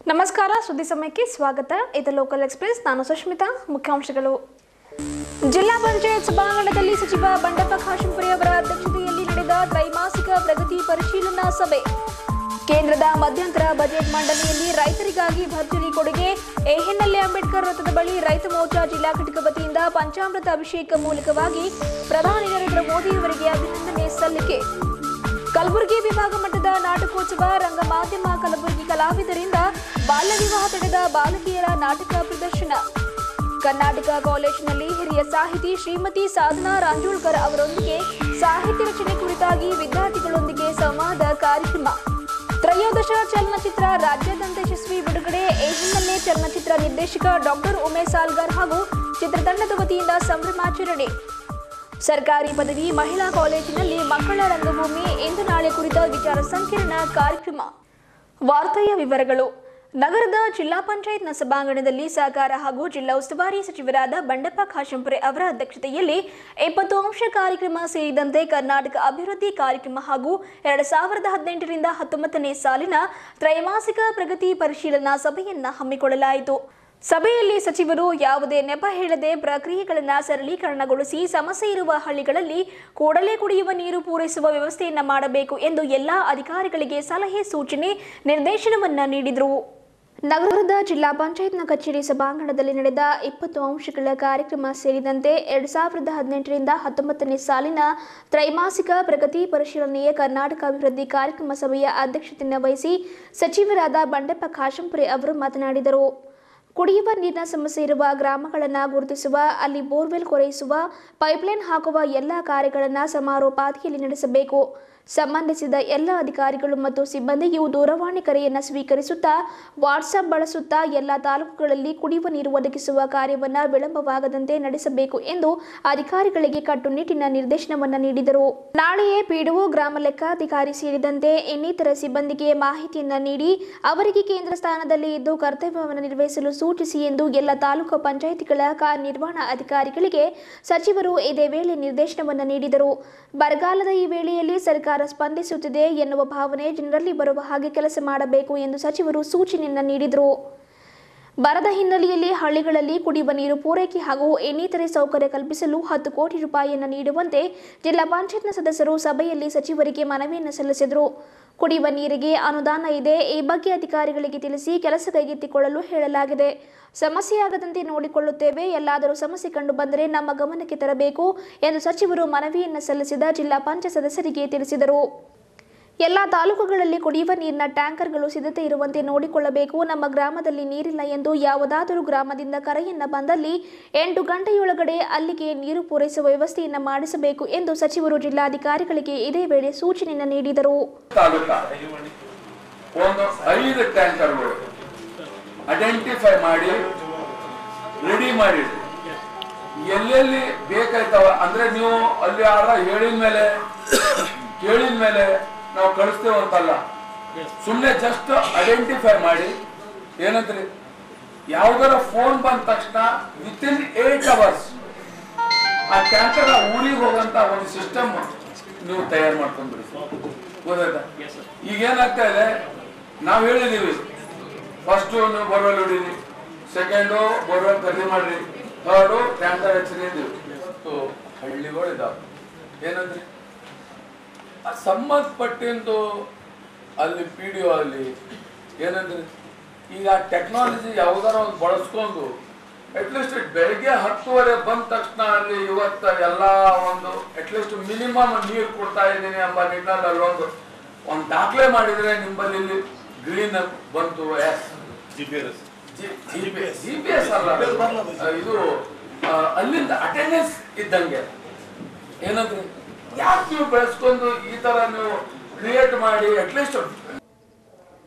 ನಮಸ್ಕಾರ, ಸುದ್ದಿ ಸಮಯಕ್ಕೆ ಸ್ವಾಗತ. ಇದು ಲೋಕಲ್ ಎಕ್ಸ್‌ಪ್ರೆಸ್. ನಾನು ಸುಷ್ಮಿತಾ. ಮುಖ್ಯಾಂಶಗಳು. ಜಿಲ್ಲಾ ಪಂಚಾಯತ್ ಸಭಾಂಗಣದಲ್ಲಿ ಸಚಿವ ಬಂಡೆಪ್ಪ ಖಾಶೆಂಪುರ ಅವರ ಅಧ್ಯಕ್ಷತೆಯಲ್ಲಿ ನಡೆದ ತ್ರೈಮಾಸಿಕ ಪ್ರಗತಿ ಪರಿಶೀಲನಾ ಸಭೆ. ಕೇಂದ್ರದ ಮಧ್ಯಂತರ ಬಜೆಟ್ ಮಂಡನೆಯಲ್ಲಿ ರೈತರಿಗಾಗಿ ಭರ್ಜರಿ ಕೊಡುಗೆ. ಎಎನ್ಎಲ್ ಅಂಬೇಡ್ಕರ್ ವೃತ್ತದ ಬಳಿ ರೈತ ಮೋರ್ಚಾ ಜಿಲ್ಲಾ ಘಟಕ ವತಿಯಿಂದ ಪಂಚಾಮೃತ ಅಭಿಷೇಕ ಮೂಲಕವಾಗಿ ಪ್ರಧಾನಿ ನರೇಂದ್ರ ಮೋದಿ ಅವರಿಗೆ ಅಭಿನಂದನೆ ಸಲ್ಲಿಕೆ. ಕಲಬುರಗಿ ವಿಭಾಗ ಮಟ್ಟದ ನಾಟಕೋತ್ಸವ. ರಂಗ ಮಾಧ್ಯಮ ಕಲಬುರಗಿ ಕಲಾವಿದರಿಂದ ಬಾಲ್ಯ ವಿವಾಹ ತಡೆದ ಬಾಲಕಿಯರ ನಾಟಕ ಪ್ರದರ್ಶನ. ಕರ್ನಾಟಕ ಕಾಲೇಜಿನಲ್ಲಿ ಹಿರಿಯ ಸಾಹಿತಿ ಶ್ರೀಮತಿ ಸಾಧನಾ ರಾಂಜೋಳ್ಕರ್ ಅವರೊಂದಿಗೆ ಸಾಹಿತ್ಯ ರಚನೆ ಕುರಿತಾಗಿ ವಿದ್ಯಾರ್ಥಿಗಳೊಂದಿಗೆ ಸಂವಾದ ಕಾರ್ಯಕ್ರಮ. ತ್ರಯೋದಶ ಚಲನಚಿತ್ರ ರಾಜ್ಯಾದ್ಯಂತ ಯಶಸ್ವಿ ಬಿಡುಗಡೆ. ಈ ಹಿನ್ನೆಲೆ ಚಲನಚಿತ್ರ ನಿರ್ದೇಶಕ ಡಾಕ್ಟರ್ ಉಮೇಶ್ ಸಾಲ್ಗಾರ್ ಹಾಗೂ ಚಿತ್ರತಂಡದ ವತಿಯಿಂದ ಸಂಭ್ರಮಾಚರಣೆ. ಸರ್ಕಾರಿ ಪದವಿ ಮಹಿಳಾ ಕಾಲೇಜಿನಲ್ಲಿ ಮಕ್ಕಳ ರಂಗಭೂಮಿ ಇಂದು ನಾಳೆ ಕುರಿತ ವಿಚಾರ ಸಂಕಿರಣ ಕಾರ್ಯಕ್ರಮ. ವಾರ್ತೆಯ ವಿವರಗಳು. ನಗರದ ಜಿಲ್ಲಾ ಪಂಚಾಯತ್ನ ಸಭಾಂಗಣದಲ್ಲಿ ಸಹಕಾರ ಹಾಗೂ ಜಿಲ್ಲಾ ಉಸ್ತುವಾರಿ ಸಚಿವರಾದ ಬಂಡೆಪ್ಪ ಖಾಶೆಂಪುರ ಅವರ ಅಧ್ಯಕ್ಷತೆಯಲ್ಲಿ 20 ಅಂಶ ಕಾರ್ಯಕ್ರಮ ಸೇರಿದಂತೆ ಕರ್ನಾಟಕ ಅಭಿವೃದ್ಧಿ ಕಾರ್ಯಕ್ರಮ ಹಾಗೂ 2018 ರಿಂದ 19ನೇ ಸಾಲಿನ ತ್ರೈಮಾಸಿಕ ಪ್ರಗತಿ ಪರಿಶೀಲನಾ ಸಭೆಯನ್ನು ಹಮ್ಮಿಕೊಳ್ಳಲಾಯಿತು. ಸಭೆಯಲ್ಲಿ ಸಚಿವರು ಯಾವುದೇ ನೆಪ ಹೇಳದೆ ಪ್ರಕ್ರಿಯೆಗಳನ್ನು ಸರಳೀಕರಣಗೊಳಿಸಿ ಸಮಸ್ಯೆ ಇರುವ ಹಳ್ಳಿಗಳಲ್ಲಿ ಕೂಡಲೇ ಕುಡಿಯುವ ನೀರು ಪೂರೈಸುವ ವ್ಯವಸ್ಥೆಯನ್ನು ಮಾಡಬೇಕು ಎಂದು ಎಲ್ಲಾ ಅಧಿಕಾರಿಗಳಿಗೆ ಸಲಹೆ, ಸೂಚನೆ, ನಿರ್ದೇಶನವನ್ನು ನೀಡಿದರು. ನಗರದ ಜಿಲ್ಲಾ ಪಂಚಾಯತ್ನ ಕಚೇರಿ ಸಭಾಂಗಣದಲ್ಲಿ ನಡೆದ 20 ಅಂಶಗಳ ಕಾರ್ಯಕ್ರಮ ಸೇರಿದಂತೆ 2018 ರಿಂದ 19ನೇ ಸಾಲಿನ ತ್ರೈಮಾಸಿಕ ಪ್ರಗತಿ ಪರಿಶೀಲನೆಯ ಕರ್ನಾಟಕ ಅಭಿವೃದ್ಧಿ ಕಾರ್ಯಕ್ರಮ ಸಭೆಯ ಅಧ್ಯಕ್ಷತೆಯನ್ನು ವಹಿಸಿ ಸಚಿವರಾದ ಬಂಡೆಪ್ಪ ಖಾಶೆಂಪುರ ಅವರು ಮಾತನಾಡಿದರು. ಕುಡಿಯುವ ನೀರಿನ ಸಮಸ್ಯೆ ಇರುವ ಗ್ರಾಮಗಳನ್ನು ಗುರುತಿಸುವ, ಅಲ್ಲಿ ಬೋರ್ವೆಲ್ ಕೊರೆಯಿಸುವ, ಪೈಪ್ಲೈನ್ ಹಾಕುವ ಎಲ್ಲ ಕಾರ್ಯಗಳನ್ನು ಸಮರೋಪಾದಿಯಲ್ಲಿ ನಡೆಸಬೇಕು. ಸಂಬಂಧಿಸಿದ ಎಲ್ಲ ಅಧಿಕಾರಿಗಳು ಮತ್ತು ಸಿಬ್ಬಂದಿಯು ದೂರವಾಣಿ ಕರೆಯನ್ನು ಸ್ವೀಕರಿಸುತ್ತಾ, ವಾಟ್ಸ್ಆಪ್ ಬಳಸುತ್ತಾ ಎಲ್ಲ ತಾಲೂಕುಗಳಲ್ಲಿ ಕುಡಿಯುವ ನೀರು ಒದಗಿಸುವ ಕಾರ್ಯವನ್ನು ವಿಳಂಬವಾಗದಂತೆ ನಡೆಸಬೇಕು ಎಂದು ಅಧಿಕಾರಿಗಳಿಗೆ ಕಟ್ಟುನಿಟ್ಟಿನ ನಿರ್ದೇಶನವನ್ನು ನೀಡಿದರು. ನಾಳೆಯೇ ಪಿಡಿಒ, ಗ್ರಾಮ ಲೆಕ್ಕಾಧಿಕಾರಿ ಸೇರಿದಂತೆ ಇನ್ನಿತರ ಸಿಬ್ಬಂದಿಗೆ ಮಾಹಿತಿಯನ್ನು ನೀಡಿ ಅವರಿಗೆ ಕೇಂದ್ರ ಸ್ಥಾನದಲ್ಲಿ ಇದ್ದು ಕರ್ತವ್ಯವನ್ನು ನಿರ್ವಹಿಸಲು ಸೂಚಿಸಿ ಎಂದು ಎಲ್ಲ ತಾಲೂಕು ಪಂಚಾಯಿತಿಗಳ ಕಾರ್ಯನಿರ್ವಹಣಾ ಅಧಿಕಾರಿಗಳಿಗೆ ಸಚಿವರು ಇದೇ ವೇಳೆ ನಿರ್ದೇಶನವನ್ನು ನೀಡಿದರು. ಬರಗಾಲದ ಈ ವೇಳೆಯಲ್ಲಿ ಸರ್ಕಾರ ಸ್ಪಂದಿಸುತ್ತಿದೆ ಎನ್ನುವ ಭಾವನೆ ಜನರಲ್ಲಿ ಬರುವ ಹಾಗೆ ಕೆಲಸ ಮಾಡಬೇಕು ಎಂದು ಸಚಿವರು ಸೂಚನೆಯನ್ನು ನೀಡಿದರು. ಬರದ ಹಿನ್ನೆಲೆಯಲ್ಲಿ ಹಳ್ಳಿಗಳಲ್ಲಿ ಕುಡಿಯುವ ನೀರು ಪೂರೈಕೆ ಹಾಗೂ ಇನ್ನಿತರೆ ಸೌಕರ್ಯ ಕಲ್ಪಿಸಲು 10 ಕೋಟಿ ರೂಪಾಯಿಯನ್ನು ನೀಡುವಂತೆ ಜಿಲ್ಲಾ ಪಂಚಾಯತ್ನ ಸದಸ್ಯರು ಸಭೆಯಲ್ಲಿ ಸಚಿವರಿಗೆ ಮನವಿಯನ್ನು ಸಲ್ಲಿಸಿದರು. ಕುಡಿಯುವ ನೀರಿಗೆ ಅನುದಾನ ಇದೆ, ಈ ಬಗ್ಗೆ ಅಧಿಕಾರಿಗಳಿಗೆ ತಿಳಿಸಿ ಕೆಲಸ ಕೈಗೆತ್ತಿಕೊಳ್ಳಲು ಹೇಳಲಾಗಿದೆ. ಸಮಸ್ಯೆಯಾಗದಂತೆ ನೋಡಿಕೊಳ್ಳುತ್ತೇವೆ. ಎಲ್ಲಾದರೂ ಸಮಸ್ಯೆ ಕಂಡು ಬಂದರೆ ನಮ್ಮ ಗಮನಕ್ಕೆ ತರಬೇಕು ಎಂದು ಸಚಿವರು ಮನವಿಯನ್ನು ಸಲ್ಲಿಸಿದ ಜಿಲ್ಲಾ ಪಂಚಾಯತ್ ಸದಸ್ಯರಿಗೆ ತಿಳಿಸಿದರು. ಎಲ್ಲ ತಾಲೂಕುಗಳಲ್ಲಿ ಕುಡಿಯುವ ನೀರಿನ ಟ್ಯಾಂಕರ್ಗಳು ಸಿದ್ಧತೆ ಇರುವಂತೆ ನೋಡಿಕೊಳ್ಳಬೇಕು. ನಮ್ಮ ಗ್ರಾಮದಲ್ಲಿ ನೀರಿಲ್ಲ ಎಂದು ಯಾವುದಾದರೂ ಗ್ರಾಮದಿಂದ ಕರೆಯನ್ನು ಬಂದಲ್ಲಿ 8 ಗಂಟೆಯೊಳಗಡೆ ಅಲ್ಲಿಗೆ ನೀರು ಪೂರೈಸುವ ವ್ಯವಸ್ಥೆಯನ್ನು ಮಾಡಿಸಬೇಕು ಎಂದು ಸಚಿವರು ಜಿಲ್ಲಾಧಿಕಾರಿಗಳಿಗೆ ಇದೇ ವೇಳೆ ಸೂಚನೆಯನ್ನು ನೀಡಿದರು. ಐಡೆಂಟಿಫೈ ಮಾಡಿ ರೆಡಿ ಮಾಡಿ ಎಲ್ಲೆಲ್ಲಿ ಬೇಕಾಯ್ತವ ಅಂದ್ರೆ ನೀವು ಅಲ್ಲಿ ಯಾರ ಹೇಳಿದ ಮೇಲೆ ನಾವು ಕಳಿಸ್ತೇವೆ ಅಂತಲ್ಲ, ಸುಮ್ಮನೆ ಜಸ್ಟ್ ಐಡೆಂಟಿಫೈ ಮಾಡಿ ಏನಂದ್ರಿ ಯಾವ್ದಾರ ಫೋನ್ ಬಂದ ತಕ್ಷಣ ವಿತಿನ್ 8 hours ಆ ಟ್ಯಾಂಕರ್ ಊರಿಗೆ ಹೋಗಂತ ಒಂದು ಸಿಸ್ಟಮ್ ನೀವು ತಯಾರು ಮಾಡ್ಕೊಂಡ್ರಿ. ಗೊತ್ತಾಯ್ತಾ? ಈಗ ಏನಾಗ್ತಾ ಇದೆ, ನಾವು ಹೇಳಿದೀವಿ ಫಸ್ಟ್ ನೀವು ಬೋರ್ವೆಲ್ ಹೊಡೀರಿ, ಸೆಕೆಂಡು ಬೋರ್ವೆಲ್ ಖರೀದಿ ಮಾಡ್ರಿ, ಥರ್ಡು ಟ್ಯಾಂಕರ್ ಹಚ್ಚಿದ್ದೀವಿ. ಹಳ್ಳಿಗಳು ಇದಾವೆ ಏನಂದ್ರಿ ಸಂಬಂಧಪಟ್ಟಿಂದು ಅಲ್ಲಿ ಪಿಡಿಒ ಅಲ್ಲಿ ಏನಂದ್ರಿ ಈಗ ಟೆಕ್ನಾಲಜಿ ಯಾವ್ದಾರ ಒಂದು ಬಳಸ್ಕೊಂಡು ಅಟ್ಲೀಸ್ಟ್ ಬೆಳಗ್ಗೆ 10:30 ಬಂದ ತಕ್ಷಣ ಅಲ್ಲಿ ಇವತ್ತು ಎಲ್ಲ ಒಂದು ಅಟ್ಲೀಸ್ಟ್ ಮಿನಿಮಮ್ ನೀರು ಕೊಡ್ತಾ ಇದ್ದೀನಿ ಎಂಬ ನಿಟ್ಟಿನಲ್ಲಿ ಅಲ್ಲೊಂದು ದಾಖಲೆ ಮಾಡಿದ್ರೆ ನಿಮ್ಮಲ್ಲಿ ಇಲ್ಲಿ ಗ್ರೀನ್ ಬಂತು. GPS ಅಲ್ಲ ಇದು, ಅಲ್ಲಿಂದ ಅಟೆಂಡೆನ್ಸ್ ಇದ್ದಂಗೆ ಏನಂದ್ರೆ ಯಾಕೆ ನೀವು ಬೆಳೆಸ್ಕೊಂಡು ಈ ತರ ನೀವು ಕ್ರಿಯೇಟ್ ಮಾಡಿ ಅಟ್ಲೀಸ್ಟ್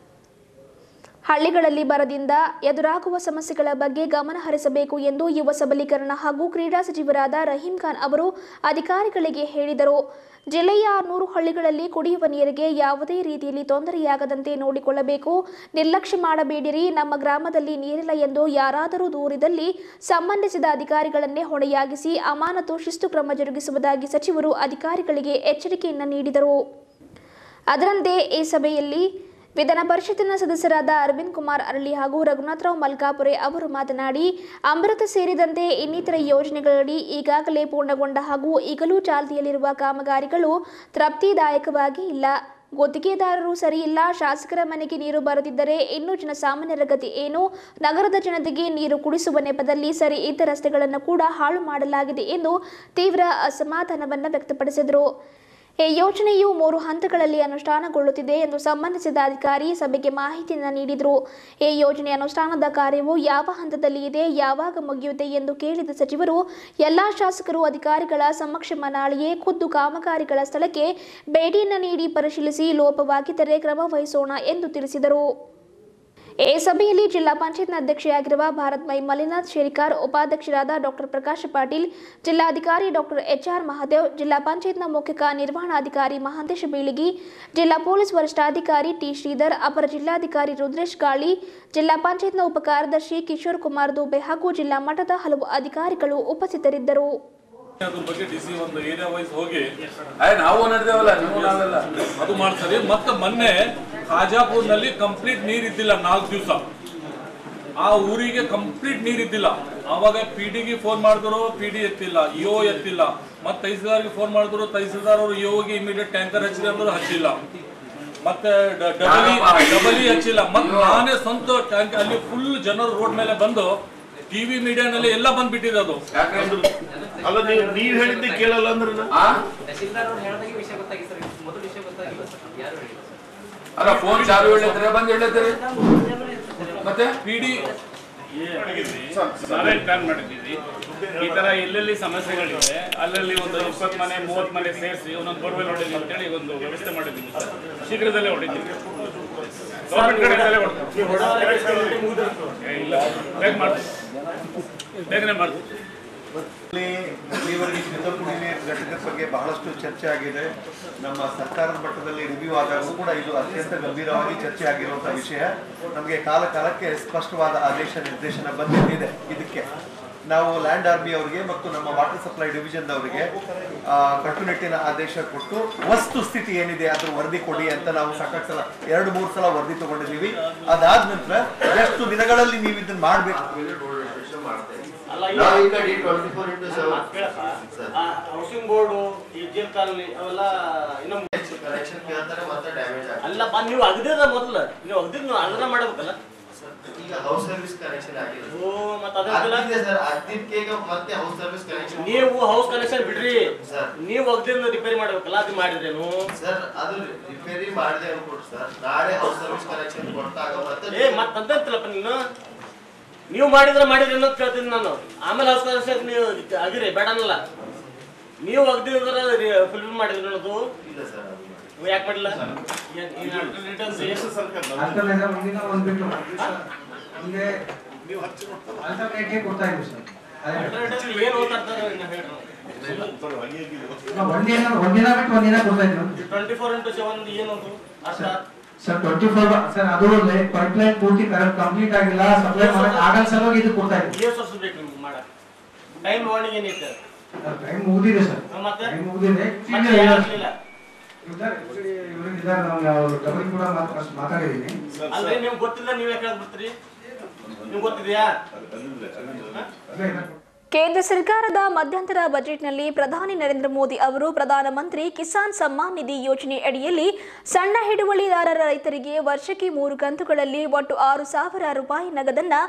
ಹಳ್ಳಿಗಳಲ್ಲಿ ಬರದಿಂದ ಎದುರಾಗುವ ಸಮಸ್ಯೆಗಳ ಬಗ್ಗೆ ಗಮನ ಹರಿಸಬೇಕು ಎಂದು ಯುವ ಸಬಲೀಕರಣ ಹಾಗೂ ಕ್ರೀಡಾ ಸಚಿವರಾದ ರಹೀಂ ಖಾನ್ ಅವರು ಅಧಿಕಾರಿಗಳಿಗೆ ಹೇಳಿದರು. ಜಿಲ್ಲೆಯ 600 ಹಳ್ಳಿಗಳಲ್ಲಿ ಕುಡಿಯುವ ನೀರಿಗೆ ಯಾವುದೇ ರೀತಿಯಲ್ಲಿ ತೊಂದರೆಯಾಗದಂತೆ ನೋಡಿಕೊಳ್ಳಬೇಕು. ನಿರ್ಲಕ್ಷ್ಯ ಮಾಡಬೇಡಿರಿ. ನಮ್ಮ ಗ್ರಾಮದಲ್ಲಿ ನೀರಿಲ್ಲ ಎಂದು ಯಾರಾದರೂ ದೂರಿದಲ್ಲಿ ಸಂಬಂಧಿಸಿದ ಅಧಿಕಾರಿಗಳನ್ನೇ ಹೊಣೆಯಾಗಿಸಿ ಅಮಾನತು ಶಿಸ್ತು ಕ್ರಮ ಜರುಗಿಸುವುದಾಗಿ ಸಚಿವರು ಅಧಿಕಾರಿಗಳಿಗೆ ಎಚ್ಚರಿಕೆಯನ್ನು ನೀಡಿದರು. ಅದರಂತೆ ಈ ಸಭೆಯಲ್ಲಿ ವಿಧಾನ ಪರಿಷತ್ತಿನ ಸದಸ್ಯರಾದ ಅರವಿಂದ್ ಕುಮಾರ್ ಅರಳಿ ಹಾಗೂ ರಘುನಾಥರಾವ್ ಮಲ್ಕಾಪುರೆ ಅವರು ಮಾತನಾಡಿ, ಅಮೃತ ಸೇರಿದಂತೆ ಇನ್ನಿತರ ಯೋಜನೆಗಳಡಿ ಈಗಾಗಲೇ ಪೂರ್ಣಗೊಂಡ ಹಾಗೂ ಈಗಲೂ ಚಾಲ್ತಿಯಲ್ಲಿರುವ ಕಾಮಗಾರಿಗಳು ತೃಪ್ತಿದಾಯಕವಾಗಿ ಇಲ್ಲ. ಗುತ್ತಿಗೆದಾರರು ಸರಿಯಿಲ್ಲ. ಶಾಸಕರ ಮನೆಗೆ ನೀರು ಬರುತ್ತಿದ್ದರೆ ಇನ್ನು ಜನಸಾಮಾನ್ಯರ ಗತಿ ಏನು? ನಗರದ ಜನತೆಗೆ ನೀರು ಕುಡಿಸುವ ನೆಪದಲ್ಲಿ ಸರಿ ಇದ್ದ ರಸ್ತೆಗಳನ್ನು ಕೂಡ ಹಾಳು ಮಾಡಲಾಗಿದೆ ಎಂದು ತೀವ್ರ ಅಸಮಾಧಾನವನ್ನು ವ್ಯಕ್ತಪಡಿಸಿದರು. ಈ ಯೋಜನೆಯು 3 ಹಂತಗಳಲ್ಲಿ ಅನುಷ್ಠಾನಗೊಳ್ಳುತ್ತಿದೆ ಎಂದು ಸಂಬಂಧಿಸಿದ ಅಧಿಕಾರಿ ಸಭೆಗೆ ಮಾಹಿತಿಯನ್ನು ನೀಡಿದರು. ಈ ಯೋಜನೆ ಅನುಷ್ಠಾನದ ಕಾರ್ಯವು ಯಾವ ಹಂತದಲ್ಲಿ ಇದೆ, ಯಾವಾಗ ಮುಗಿಯುತ್ತೆ ಎಂದು ಕೇಳಿದ ಸಚಿವರು, ಎಲ್ಲಾ ಶಾಸಕರು ಅಧಿಕಾರಿಗಳ ಸಮಕ್ಷಮ ನಾಳೆಯೇ ಖುದ್ದು ಕಾಮಗಾರಿಗಳ ಸ್ಥಳಕ್ಕೆ ಭೇಟಿಯನ್ನು ನೀಡಿ ಪರಿಶೀಲಿಸಿ ಲೋಪವಾಗಿದ್ದರೆ ಕ್ರಮ ವಹಿಸೋಣ ಎಂದು ತಿಳಿಸಿದರು. ಈ ಸಭೆಯಲ್ಲಿ ಜಿಲ್ಲಾ ಪಂಚಾಯತ್ನ ಅಧ್ಯಕ್ಷೆಯಾಗಿರುವ ಭಾರತ್ಮೈ ಮಲ್ಲಿನಾಥ್ ಶೇರಿಕಾರ್, ಉಪಾಧ್ಯಕ್ಷರಾದ ಡಾಕ್ಟರ್ ಪ್ರಕಾಶ್ ಪಾಟೀಲ್, ಜಿಲ್ಲಾಧಿಕಾರಿ ಡಾಕ್ಟರ್ HR ಮಹಾದೇವ್, ಜಿಲ್ಲಾ ಪಂಚಾಯತ್ನ ಮುಖ್ಯ ಕಾರ್ಯನಿರ್ವಹಣಾಧಿಕಾರಿ ಮಹಾಂತೇಶ ಬೀಳಗಿ, ಜಿಲ್ಲಾ ಪೊಲೀಸ್ ವರಿಷ್ಠಾಧಿಕಾರಿ ಟಿ ಶ್ರೀಧರ್, ಅಪರ ಜಿಲ್ಲಾಧಿಕಾರಿ ರುದ್ರೇಶ್ ಗಾಳಿ, ಜಿಲ್ಲಾ ಪಂಚಾಯತ್ನ ಉಪ ಕಾರ್ಯದರ್ಶಿ ಕಿಶೋರ್ ಕುಮಾರ್ ದುಬೆ ಹಾಗೂ ಜಿಲ್ಲಾ ಮಟ್ಟದ ಹಲವು ಅಧಿಕಾರಿಗಳು ಉಪಸ್ಥಿತರಿದ್ದರು. ಅದ್ರ ಬಗ್ಗೆ ಡಿಸಿ ಒಂದು ಏರಿಯಾ ವೈಸ್ ಹೋಗಿ ನಾವು ನಡೆದೇವಲ್ಲ, ಅದು ಮಾಡ್ತಾರೆ. ಮತ್ತೆ ಮೊನ್ನೆ ಖಾಜಾಪುರ್ನಲ್ಲಿ ಕಂಪ್ಲೀಟ್ ನೀರ್ ಇದ್ದಿಲ್ಲ 4 ದಿವಸ. ಆ ಊರಿಗೆ ಕಂಪ್ಲೀಟ್ ನೀರ್ ಇದ್ದಿಲ್ಲ. ಆವಾಗ PD ಫೋನ್ ಮಾಡಿದ್ರು, PD ಎತ್ತಿಲ್ಲ, EO ಎತ್ತಿಲ್ಲ. ಮತ್ತೆ ತಹಸೀಲ್ದಾರ್ಗೆ ಫೋನ್ ಮಾಡಿದ್ರು, ತಹಸೀಲ್ದಾರ್ ಅವರು EOಗೆ ಇಮಿಡಿಯೇಟ್ ಟ್ಯಾಂಕರ್ ಹಚ್ಚಿಲ್ಲ ಅಂದ್ರೆ ಹಚ್ಚಿಲ್ಲ. ಮತ್ತೆ ಡಬಲಿ ಹಚ್ಚಿಲ್ಲ. ಮತ್ತೆ ನಾನೇ ಸ್ವಂತ ಟ್ಯಾಂಕ್ ಅಲ್ಲಿ ಫುಲ್ ಜನರು ರೋಡ್ ಮೇಲೆ ಬಂದು ಟಿವಿ ಮೀಡಿಯಾನಲ್ಲಿ ಎಲ್ಲ ಬಂದ್ಬಿಟ್ಟಿದೆ. ಅದು ಅಲ್ಲ, ನೀವ್ ಹೇಳಿದ್ದೆ ಕೇಳಲ್ಲ ಅಂದ್ರೆ ಅಲ್ಲ, ಫೋನ್ ಚಾಲು ಹೇಳಿದ್ರೆ ಬಂದು ಹೇಳಿದ್ರಿ. ಮತ್ತೆ PD ಪ್ಲಾನ್ ಮಾಡಿದ್ದೀವಿ. ಈ ತರ ಎಲ್ಲೆಲ್ಲಿ ಸಮಸ್ಯೆಗಳಿವೆ ಅಲ್ಲಲ್ಲಿ ಒಂದು 20 ಮನೆ 30 ಮನೆ ಸೇರಿಸಿ ಒಂದೊಂದು ಬೋರ್ವೆಲ್ ಹೊಡಿದ್ವಿ ಅಂತೇಳಿ ಒಂದು ವ್ಯವಸ್ಥೆ ಮಾಡಿದ್ದೀವಿ ಸರ್. ಶೀಘ್ರದಲ್ಲೇ ಹೊಡಿದ್ದೀವಿ. ಗೌರ್ಮೆಂಟ್ ಕಡೆಯಿಂದಲೇ ಹೊಡ್ತೀವಿ. ಇಲ್ಲ, ಬೇಗನೆ ಮಾಡ್ತೀವಿ. ಇಲ್ಲಿವರೆಗೆ ಶುದ್ಧ ಕುಡಿಯುವ ನೀರು ಘಟಕದ ಬಗ್ಗೆ ಬಹಳಷ್ಟು ಚರ್ಚೆ ಆಗಿದೆ. ನಮ್ಮ ಸರ್ಕಾರದ ಮಟ್ಟದಲ್ಲಿ ರಿವ್ಯೂ ಆದಾಗೂ ಕೂಡ ಇದು ಅತ್ಯಂತ ಗಂಭೀರವಾಗಿ ಚರ್ಚೆ ಆಗಿರುವಂತಹ ವಿಷಯ. ನಮಗೆ ಕಾಲಕ್ಕೆ ಸ್ಪಷ್ಟವಾದ ಆದೇಶ ನಿರ್ದೇಶನ ಬಂದಿದೆ. ಇದಕ್ಕೆ ನಾವು ಲ್ಯಾಂಡ್ ಆರ್ಮಿ ಅವರಿಗೆ ಮತ್ತು ನಮ್ಮ ವಾಟರ್ ಸಪ್ಲೈ ಡಿವಿಷನ್ ಅವರಿಗೆ ಕಟ್ಟುನಿಟ್ಟಿನ ಆದೇಶ ಕೊಟ್ಟು ವಸ್ತು ಸ್ಥಿತಿ ಏನಿದೆ ಅದ್ರ ವರದಿ ಕೊಡಿ ಅಂತ ನಾವು ಸಾಕಷ್ಟು ಸಲ 2-3 ಸಲ ವರದಿ ತಗೊಂಡಿದ್ದೀವಿ. ಅದಾದ ನಂತರ ಎಷ್ಟು ದಿನಗಳಲ್ಲಿ ನೀವು ಇದನ್ನ ಮಾಡಬೇಕು. ಹೌಸಿಂಗ್ ಬೋರ್ಡ್ ಈ ಜೇಲ್ ಕಾಲನಿ ಅವೆಲ್ಲ ಅಲ್ಲಪ್ಪ, ನೀವು ಅಗದಿದ ಮೊದಲು ನೀವು ಅಗದಿದ್ ನೀವು ಅದನ್ನ ಮಾಡಬೇಕಲ್ಲ. ಈಗ ಹೌಸ್ ಸರ್ವಿಸ್ ಕನೆಕ್ಷನ್ ಆಗಿದೆ. ಓ ಮತ್ತೆ ಅದಕ್ಕೆ ಸರ್ ಅದಿಕ್ಕೆ ಈಗ ಮತ್ತೆ ಹೌಸ್ ಸರ್ವಿಸ್ ಕನೆಕ್ಷನ್. ನೀವು ಹೌಸ್ ಕನೆಕ್ಷನ್ ಬಿಡ್ರಿ, ನೀವು ಅಗದಿನ ರಿಪೇರಿ ಮಾಡಬೇಕಲ್ಲ. ಅದು ಮಾಡಿದ್ರೇನು ಸರ್? ಅದು ರಿಪೇರಿ ಮಾಡಿದೆ ಅನ್ಕೊಡ್ರಿ ಸರ್. ನಾಳೆ ಹೌಸ್ ಸರ್ವಿಸ್ ಕನೆಕ್ಷನ್ ಕೊಟ್ಟಾಗ ಮತ್ತಂತಲ್ಲಪ್ಪ ನೀವು ಮಾಡಿದ್ರೆ ಅನ್ನೋದು ಕೇಳ್ತೀನಿ ನಾನು. ಆಮೇಲೆ ಹೌಸ್ ಕನೆಕ್ಷನ್ ನೀವು ಅಗಿರಿ ಬೇಡನಲ್ಲ. ನೀವು ಅಗದಿದ್ರೆ ಫುಲ್ಫಿಲ್ ಮಾಡಿದ್ರಿ ಅನ್ನೋದು ಇಲ್ಲ ಸರ್. ಯಾಕೆ ಮಾಡಿಲ್ಲ? ಏನ್ ಓದ್ತಾರೆ 24x7 ಏನದು ಅಷ್ಟ ಸರ್ 24 ಸರ್ ಅದು ಪೈಪ್ಲೈನ್ ಪೂರ್ತಿ ಕಂಪ್ಲೀಟ್ ಆಗಿಲ್ಲ, ಸಪ್ಲೈ ಮಾಡಕ್ಕೆ ಆಗಲ್ಲ ಸಲುವಾಗಿ ಇದು ಕೊಡ್ತಾ ಇದ್ದೀವಿ. ಎಷ್ಟು ವರ್ಷ ಬೇಕು ನಿಮ್ಗೆ ಮಾಡಕ್ಕೆ? ಟೈಮ್ ವಾರ್ನಿಂಗ್ ಏನೈತೆ? ಟೈಮ್ ಮುಗಿದಿದೆ ಸರ್. ಮತ್ತೆ ಟೈಮ್ ಮುಗಿದಿದೆ. ಇದ್ದಾರೆ ನಾವು ಡಬಲ್ ಕೂಡ ಮಾತಾಡಿದ್ದೀನಿ. ಅಲ್ರಿ ನಿಮ್ಗೆ ಗೊತ್ತಿಲ್ಲ, ನೀವು ಯಾಕೆ ಬರ್ತೀರಿ? ನಿಮ್ಗೆ ಗೊತ್ತಿದೆಯಾ? ಕೇಂದ್ರ ಸರ್ಕಾರದ ಮಧ್ಯಂತರ ಬಜೆಟ್ನಲ್ಲಿ ಪ್ರಧಾನಿ ನರೇಂದ್ರ ಮೋದಿ ಅವರು ಪ್ರಧಾನಮಂತ್ರಿ ಕಿಸಾನ್ ಸಮ್ಮಾನ್ ನಿಧಿ ಯೋಜನೆ ಅಡಿಯಲ್ಲಿ ಸಣ್ಣ ಹಿಡುವಳಿದಾರರ ರೈತರಿಗೆ ವರ್ಷಕ್ಕೆ 3 ಕಂತುಗಳಲ್ಲಿ ಒಟ್ಟು 6,000 ರೂಪಾಯಿ ನಗದನ್ನು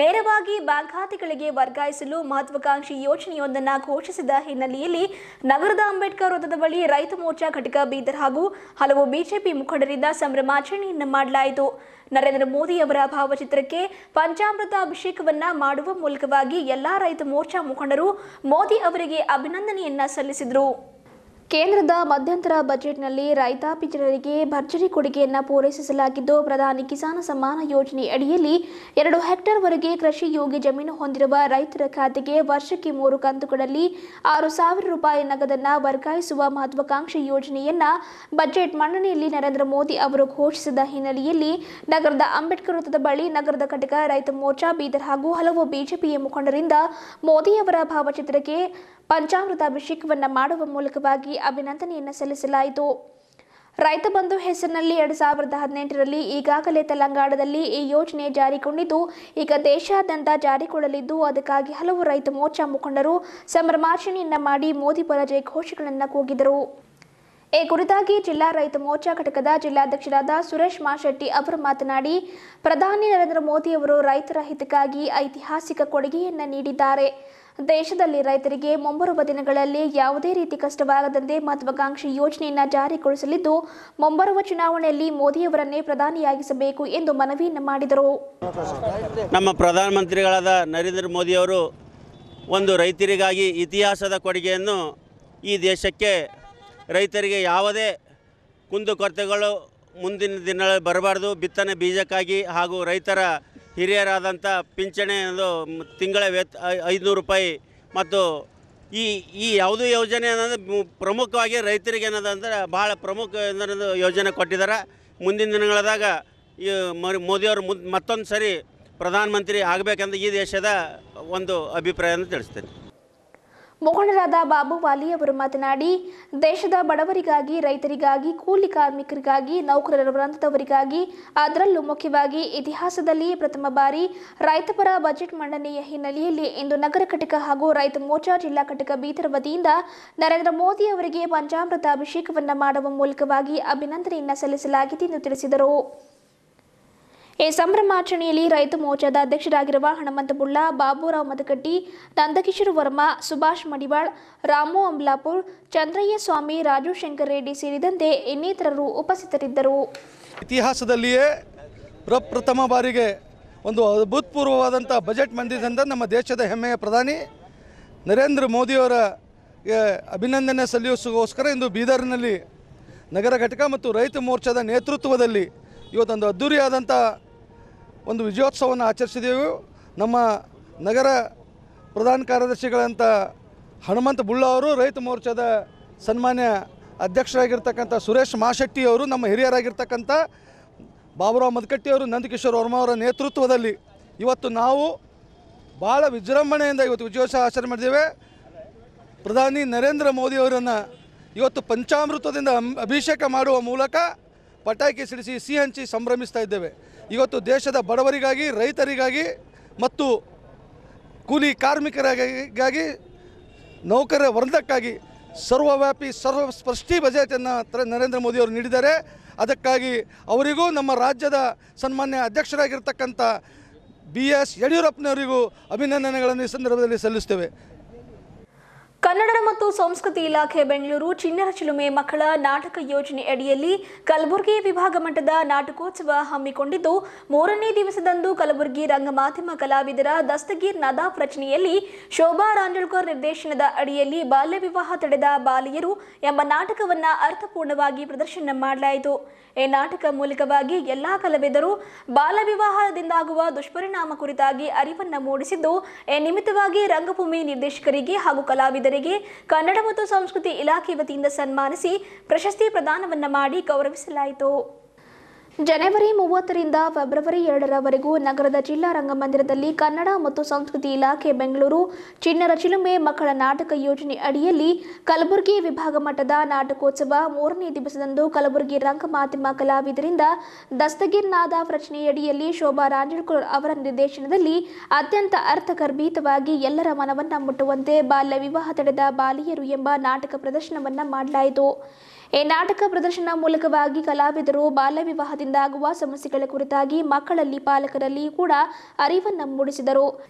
ನೇರವಾಗಿ ಬ್ಯಾಂಕ್ ಖಾತೆಗಳಿಗೆ ವರ್ಗಾಯಿಸಲು ಮಹತ್ವಾಕಾಂಕ್ಷಿ ಯೋಜನೆಯೊಂದನ್ನು ಘೋಷಿಸಿದ ಹಿನ್ನೆಲೆಯಲ್ಲಿ ನಗರದ ಅಂಬೇಡ್ಕರ್ ವೃತ್ತದ ಬಳಿ ರೈತ ಮೋರ್ಚಾ ಘಟಕ ಬೀದರ್ ಹಾಗೂ ಹಲವು ಬಿಜೆಪಿ ಮುಖಂಡರಿಂದ ಸಂಭ್ರಮಾಚರಣೆಯನ್ನು ಮಾಡಲಾಯಿತು. ನರೇಂದ್ರ ಮೋದಿ ಅವರ ಭಾವಚಿತ್ರಕ್ಕೆ ಪಂಚಾಮೃತ ಅಭಿಷೇಕವನ್ನ ಮಾಡುವ ಮೂಲಕವಾಗಿ ಎಲ್ಲಾ ರೈತ ಮೋರ್ಚಾ ಮುಖಂಡರು ಮೋದಿ ಅವರಿಗೆ ಅಭಿನಂದನೆಯನ್ನ ಸಲ್ಲಿಸಿದರು. ಕೇಂದ್ರದ ಮಧ್ಯಂತರ ಬಜೆಟ್ನಲ್ಲಿ ರೈತಾಪಿ ಜನರಿಗೆ ಭರ್ಜರಿ ಕೊಡುಗೆಯನ್ನು ಪೂರೈಸಲಾಗಿದ್ದು, ಪ್ರಧಾನಿ ಕಿಸಾನ್ ಸಮ್ಮಾನ ಯೋಜನೆ ಅಡಿಯಲ್ಲಿ 2 ಹೆಕ್ಟೇರ್ವರೆಗೆ ಕೃಷಿ ಯೋಗ್ಯ ಜಮೀನು ಹೊಂದಿರುವ ರೈತರ ಖಾತೆಗೆ ವರ್ಷಕ್ಕೆ 3 ಕಂತುಗಳಲ್ಲಿ 6,000 ರೂಪಾಯಿ ನಗದನ್ನು ವರ್ಗಾಯಿಸುವ ಮಹತ್ವಾಕಾಂಕ್ಷಿ ಯೋಜನೆಯನ್ನ ಬಜೆಟ್ ಮಂಡನೆಯಲ್ಲಿ ನರೇಂದ್ರ ಮೋದಿ ಅವರು ಘೋಷಿಸಿದ ಹಿನ್ನೆಲೆಯಲ್ಲಿ ನಗರದ ಅಂಬೇಡ್ಕರ್ ವೃತ್ತದ ಬಳಿ ನಗರದ ಘಟಕ ರೈತ ಮೋರ್ಚಾ ಬೀದರ್ ಹಾಗೂ ಹಲವು ಬಿಜೆಪಿಯ ಮುಖಂಡರಿಂದ ಮೋದಿಯವರ ಭಾವಚಿತ್ರಕ್ಕೆ ಪಂಚಾಮೃತ ಅಭಿಷೇಕವನ್ನು ಮಾಡುವ ಮೂಲಕವಾಗಿ ಅಭಿನಂದನೆಯನ್ನು ಸಲ್ಲಿಸಲಾಯಿತು. ರೈತ ಬಂಧು ಹೆಸರಿನಲ್ಲಿ 2018ರಲ್ಲಿ ಈಗಾಗಲೇ ತೆಲಂಗಾಣದಲ್ಲಿ ಈ ಯೋಜನೆ ಜಾರಿಗೊಂಡಿದ್ದು ಈಗ ದೇಶಾದ್ಯಂತ ಜಾರಿಗೊಳ್ಳಲಿದ್ದು ಅದಕ್ಕಾಗಿ ಹಲವು ರೈತ ಮೋರ್ಚಾ ಮುಖಂಡರು ಸಂಭ್ರಮಾಚರಣೆಯನ್ನ ಮಾಡಿ ಮೋದಿ ಪರ ಜಯ ಘೋಷಗಳನ್ನು ಕೂಗಿದರು. ಈ ಕುರಿತಾಗಿ ಜಿಲ್ಲಾ ರೈತ ಮೋರ್ಚಾ ಘಟಕದ ಜಿಲ್ಲಾಧ್ಯಕ್ಷರಾದ ಸುರೇಶ್ ಮಾಶೆಟ್ಟಿ ಅವರು ಮಾತನಾಡಿ, ಪ್ರಧಾನಿ ನರೇಂದ್ರ ಮೋದಿ ಅವರು ರೈತರ ಹಿತಕ್ಕಾಗಿ ಐತಿಹಾಸಿಕ ಕೊಡುಗೆಯನ್ನು ನೀಡಿದ್ದಾರೆ. ದೇಶದಲ್ಲಿ ರೈತರಿಗೆ ಮುಂಬರುವ ದಿನಗಳಲ್ಲಿ ಯಾವುದೇ ರೀತಿ ಕಷ್ಟವಾಗದಂತೆ ಮಹತ್ವಾಕಾಂಕ್ಷಿ ಯೋಜನೆಯನ್ನು ಜಾರಿಗೊಳಿಸಲಿದ್ದು ಮುಂಬರುವ ಚುನಾವಣೆಯಲ್ಲಿ ಮೋದಿಯವರನ್ನೇ ಪ್ರಧಾನಿಯಾಗಿಸಬೇಕು ಎಂದು ಮನವಿಯನ್ನು ಮಾಡಿದರು. ನಮ್ಮ ಪ್ರಧಾನಮಂತ್ರಿಗಳಾದ ನರೇಂದ್ರ ಮೋದಿಯವರು ಒಂದು ರೈತರಿಗಾಗಿ ಇತಿಹಾಸದ ಕೊಡುಗೆಯನ್ನು ಈ ದೇಶಕ್ಕೆ, ರೈತರಿಗೆ ಯಾವುದೇ ಕುಂದುಕೊರತೆಗಳು ಮುಂದಿನ ದಿನಗಳಲ್ಲಿ ಬರಬಾರ್ದು, ಬಿತ್ತನೆ ಬೀಜಕ್ಕಾಗಿ ಹಾಗೂ ರೈತರ ಹಿರಿಯರಾದಂಥ ಪಿಂಚಣಿ ತಿಂಗಳ 500 ರೂಪಾಯಿ ಮತ್ತು ಈ ಯಾವುದೂ ಯೋಜನೆ ಅನ್ನೋದು ಪ್ರಮುಖವಾಗಿ ರೈತರಿಗೆ ಏನದಂದ್ರೆ ಭಾಳ ಪ್ರಮುಖ ಯೋಜನೆ ಕೊಟ್ಟಿದ್ದಾರೆ. ಮುಂದಿನ ದಿನಗಳದಾಗ ಈ ಮೋದಿಯವರು ಮತ್ತೊಂದು ಸರಿ ಪ್ರಧಾನಮಂತ್ರಿ ಆಗಬೇಕಂತ ಈ ದೇಶದ ಒಂದು ಅಭಿಪ್ರಾಯವನ್ನು ತಿಳಿಸ್ತೇನೆ. ಮುಖಂಡರಾದ ಬಾಬು ವಾಲಿ ಅವರು ಮಾತನಾಡಿ, ದೇಶದ ಬಡವರಿಗಾಗಿ, ರೈತರಿಗಾಗಿ, ಕೂಲಿ ಕಾರ್ಮಿಕರಿಗಾಗಿ, ನೌಕರರ ವೃಂದದವರಿಗಾಗಿ, ಅದರಲ್ಲೂ ಮುಖ್ಯವಾಗಿ ಇತಿಹಾಸದಲ್ಲಿ ಪ್ರಥಮ ಬಾರಿ ರೈತಪರ ಬಜೆಟ್ ಮಂಡನೆಯ ಹಿನ್ನೆಲೆಯಲ್ಲಿ ಇಂದು ನಗರ ಘಟಕ ಹಾಗೂ ರೈತ ಮೋರ್ಚಾ ಜಿಲ್ಲಾ ಘಟಕ ಬೀದರ್ ವತಿಯಿಂದ ನರೇಂದ್ರ ಮೋದಿ ಅವರಿಗೆ ಪಂಚಾಮೃತ ಅಭಿಷೇಕವನ್ನು ಮಾಡುವ ಮೂಲಕವಾಗಿ ಅಭಿನಂದನೆಯನ್ನು ಸಲ್ಲಿಸಲಾಗಿದೆ ಎಂದು ತಿಳಿಸಿದರು. ಈ ಸಂಭ್ರಮಾಚರಣೆಯಲ್ಲಿ ರೈತ ಮೋರ್ಚಾದ ಅಧ್ಯಕ್ಷರಾಗಿರುವ ಹನುಮಂತ ಬುಳ್ಳಾ, ಬಾಬುರಾವ್ ಮದಕಟ್ಟಿ, ನಂದಕಿಶೋರ್ ವರ್ಮಾ, ಸುಭಾಷ್ ಮಡಿವಾಳ್, ರಾಮು ಅಂಬ್ಲಾಪುರ್, ಚಂದ್ರಯ್ಯ ಸ್ವಾಮಿ, ರಾಜು ಶಂಕರ್ ರೆಡ್ಡಿ ಸೇರಿದಂತೆ ಇನ್ನಿತರರು ಉಪಸ್ಥಿತರಿದ್ದರು. ಇತಿಹಾಸದಲ್ಲಿಯೇ ಪ್ರಪ್ರಥಮ ಬಾರಿಗೆ ಒಂದು ಅಭೂತಪೂರ್ವವಾದಂಥ ಬಜೆಟ್ ಮಂಡಿಸಿದಂಥ ನಮ್ಮ ದೇಶದ ಹೆಮ್ಮೆಯ ಪ್ರಧಾನಿ ನರೇಂದ್ರ ಮೋದಿಯವರ ಅಭಿನಂದನೆ ಸಲ್ಲಿಸೋಸ್ಕರ ಇಂದು ಬೀದರ್ನಲ್ಲಿ ನಗರ ಘಟಕ ಮತ್ತು ರೈತ ಮೋರ್ಚಾದ ನೇತೃತ್ವದಲ್ಲಿ ಇವತ್ತೊಂದು ಅದ್ಧೂರಿಯಾದಂಥ ಒಂದು ವಿಜಯೋತ್ಸವವನ್ನು ಆಚರಿಸಿದೆವು. ನಮ್ಮ ನಗರ ಪ್ರಧಾನ ಕಾರ್ಯದರ್ಶಿಗಳಂಥ ಹನುಮಂತ ಬುಳ್ಳಾ ಅವರು, ರೈತ ಮೋರ್ಚಾದ ಸನ್ಮಾನ್ಯ ಅಧ್ಯಕ್ಷರಾಗಿರ್ತಕ್ಕಂಥ ಸುರೇಶ್ ಮಾಶೆಟ್ಟಿ ಅವರು, ನಮ್ಮ ಹಿರಿಯರಾಗಿರ್ತಕ್ಕಂಥ ಬಾಬುರಾವ್ ಮದಕಟ್ಟಿಯವರು, ನಂದಕಿಶೋರ್ ವರ್ಮಾ ಅವರ ನೇತೃತ್ವದಲ್ಲಿ ಇವತ್ತು ನಾವು ಭಾಳ ವಿಜೃಂಭಣೆಯಿಂದ ಇವತ್ತು ವಿಜಯೋತ್ಸವ ಆಚರಣೆ ಮಾಡಿದ್ದೇವೆ. ಪ್ರಧಾನಿ ನರೇಂದ್ರ ಮೋದಿಯವರನ್ನು ಇವತ್ತು ಪಂಚಾಮೃತದಿಂದ ಅಭಿಷೇಕ ಮಾಡುವ ಮೂಲಕ ಪಟಾಕಿ ಸಿಡಿಸಿ ಸಿಹಿ ಹಂಚಿ ಸಂಭ್ರಮಿಸ್ತಾ ಇದ್ದೇವೆ. ಇವತ್ತು ದೇಶದ ಬಡವರಿಗಾಗಿ, ರೈತರಿಗಾಗಿ ಮತ್ತು ಕೂಲಿ ಕಾರ್ಮಿಕರಿಗಾಗಿ, ನೌಕರರ ವರ್ಗಕ್ಕಾಗಿ ಸರ್ವವ್ಯಾಪಿ ಸರ್ವಸ್ಪರ್ಶಿ ಬಜೆಟನ್ನು ನರೇಂದ್ರ ಮೋದಿಯವರು ನೀಡಿದ್ದಾರೆ. ಅದಕ್ಕಾಗಿ ಅವರಿಗೂ ನಮ್ಮ ರಾಜ್ಯದ ಸನ್ಮಾನ್ಯ ಅಧ್ಯಕ್ಷರಾಗಿರ್ತಕ್ಕಂಥ BS ಯಡಿಯೂರಪ್ಪನವರಿಗೂ ಅಭಿನಂದನೆಗಳನ್ನು ಈ ಸಂದರ್ಭದಲ್ಲಿ ಸಲ್ಲಿಸ್ತೇವೆ. ಕನ್ನಡ ಮತ್ತು ಸಂಸ್ಕೃತಿ ಇಲಾಖೆ ಬೆಂಗಳೂರು ಚಿಣ್ಣರ ಚಿಲುಮೆ ಮಕ್ಕಳ ನಾಟಕ ಯೋಜನೆ ಅಡಿಯಲ್ಲಿ ಕಲಬುರಗಿ ವಿಭಾಗ ಮಟ್ಟದ ನಾಟಕೋತ್ಸವ ಹಮ್ಮಿಕೊಂಡಿದ್ದು 3ನೇ ದಿವಸದಂದು ಕಲಬುರಗಿ ರಂಗಮಾಧ್ಯಮ ಕಲಾವಿದರ ದಸ್ತಗೀರ್ ನದಾಫ್ ರಚನೆಯಲ್ಲಿ ಶೋಭಾ ರಾಂಜೋಳ್ಕರ್ ನಿರ್ದೇಶನದ ಅಡಿಯಲ್ಲಿ ಬಾಲ್ಯ ವಿವಾಹ ತಡೆದ ಬಾಲಿಯರು ಎಂಬ ನಾಟಕವನ್ನು ಅರ್ಥಪೂರ್ಣವಾಗಿ ಪ್ರದರ್ಶನ ಮಾಡಲಾಯಿತು. ಈ ನಾಟಕ ಮೂಲಕವಾಗಿ ಎಲ್ಲಾ ಕಲಾವಿದರು ಬಾಲ್ಯ ವಿವಾಹದಿಂದಾಗುವ ದುಷ್ಪರಿಣಾಮ ಕುರಿತಾಗಿ ಅರಿವನ್ನು ಮೂಡಿಸಿದ್ದು, ಈ ನಿಮಿತ್ತವಾಗಿ ರಂಗಭೂಮಿ ನಿರ್ದೇಶಕರಿಗೆ ಹಾಗೂ ಕಲಾವಿದರಿಗೆ ಕನ್ನಡ ಮತ್ತು ಸಂಸ್ಕೃತಿ ಇಲಾಖೆ ವತಿಯಿಂದ ಸನ್ಮಾನಿಸಿ ಪ್ರಶಸ್ತಿ ಪ್ರದಾನವನ್ನು ಮಾಡಿ ಗೌರವಿಸಲಾಯಿತು. ಜನವರಿ 30ರಿಂದ ಫೆಬ್ರವರಿ 2ರವರೆಗೂ ನಗರದ ಜಿಲ್ಲಾ ರಂಗಮಂದಿರದಲ್ಲಿ ಕನ್ನಡ ಮತ್ತು ಸಂಸ್ಕೃತಿ ಇಲಾಖೆ ಬೆಂಗಳೂರು ಚಿಣ್ಣರ ಚಿಲುಮೆ ಮಕ್ಕಳ ನಾಟಕ ಯೋಜನೆ ಅಡಿಯಲ್ಲಿ ಕಲಬುರಗಿ ವಿಭಾಗ ಮಟ್ಟದ ನಾಟಕೋತ್ಸವ 3ನೇ ದಿವಸದಂದು ಕಲಬುರಗಿ ರಂಗಮಾಧ್ಯಮ ಕಲಾವಿದರಿಂದ ದಸ್ತಗೀರ್ ನಾದಾಫ್ ರಚನೆಯಡಿಯಲ್ಲಿ ಶೋಭಾ ರಾಂಜೋಳ್ಕರ್ ಅವರ ನಿರ್ದೇಶನದಲ್ಲಿ ಅತ್ಯಂತ ಅರ್ಥಗರ್ಭಿತವಾಗಿ ಎಲ್ಲರ ಮನವನ್ನು ಮುಟ್ಟುವಂತೆ ಬಾಲ್ಯ ವಿವಾಹ ತಡೆದ ಬಾಲಿಯರು ಎಂಬ ನಾಟಕ ಪ್ರದರ್ಶನವನ್ನು ಮಾಡಲಾಯಿತು. ಈ ನಾಟಕ ಪ್ರದರ್ಶನ ಮೂಲಕವಾಗಿ ಕಲಾವಿದರು ಬಾಲ್ಯ ವಿವಾಹದಿಂದಾಗುವ ಸಮಸ್ಯೆಗಳ ಕುರಿತಾಗಿ ಮಕ್ಕಳಲ್ಲಿ, ಪಾಲಕರಲ್ಲಿ ಕೂಡ ಅರಿವನ್ನು ಮೂಡಿಸಿದರು.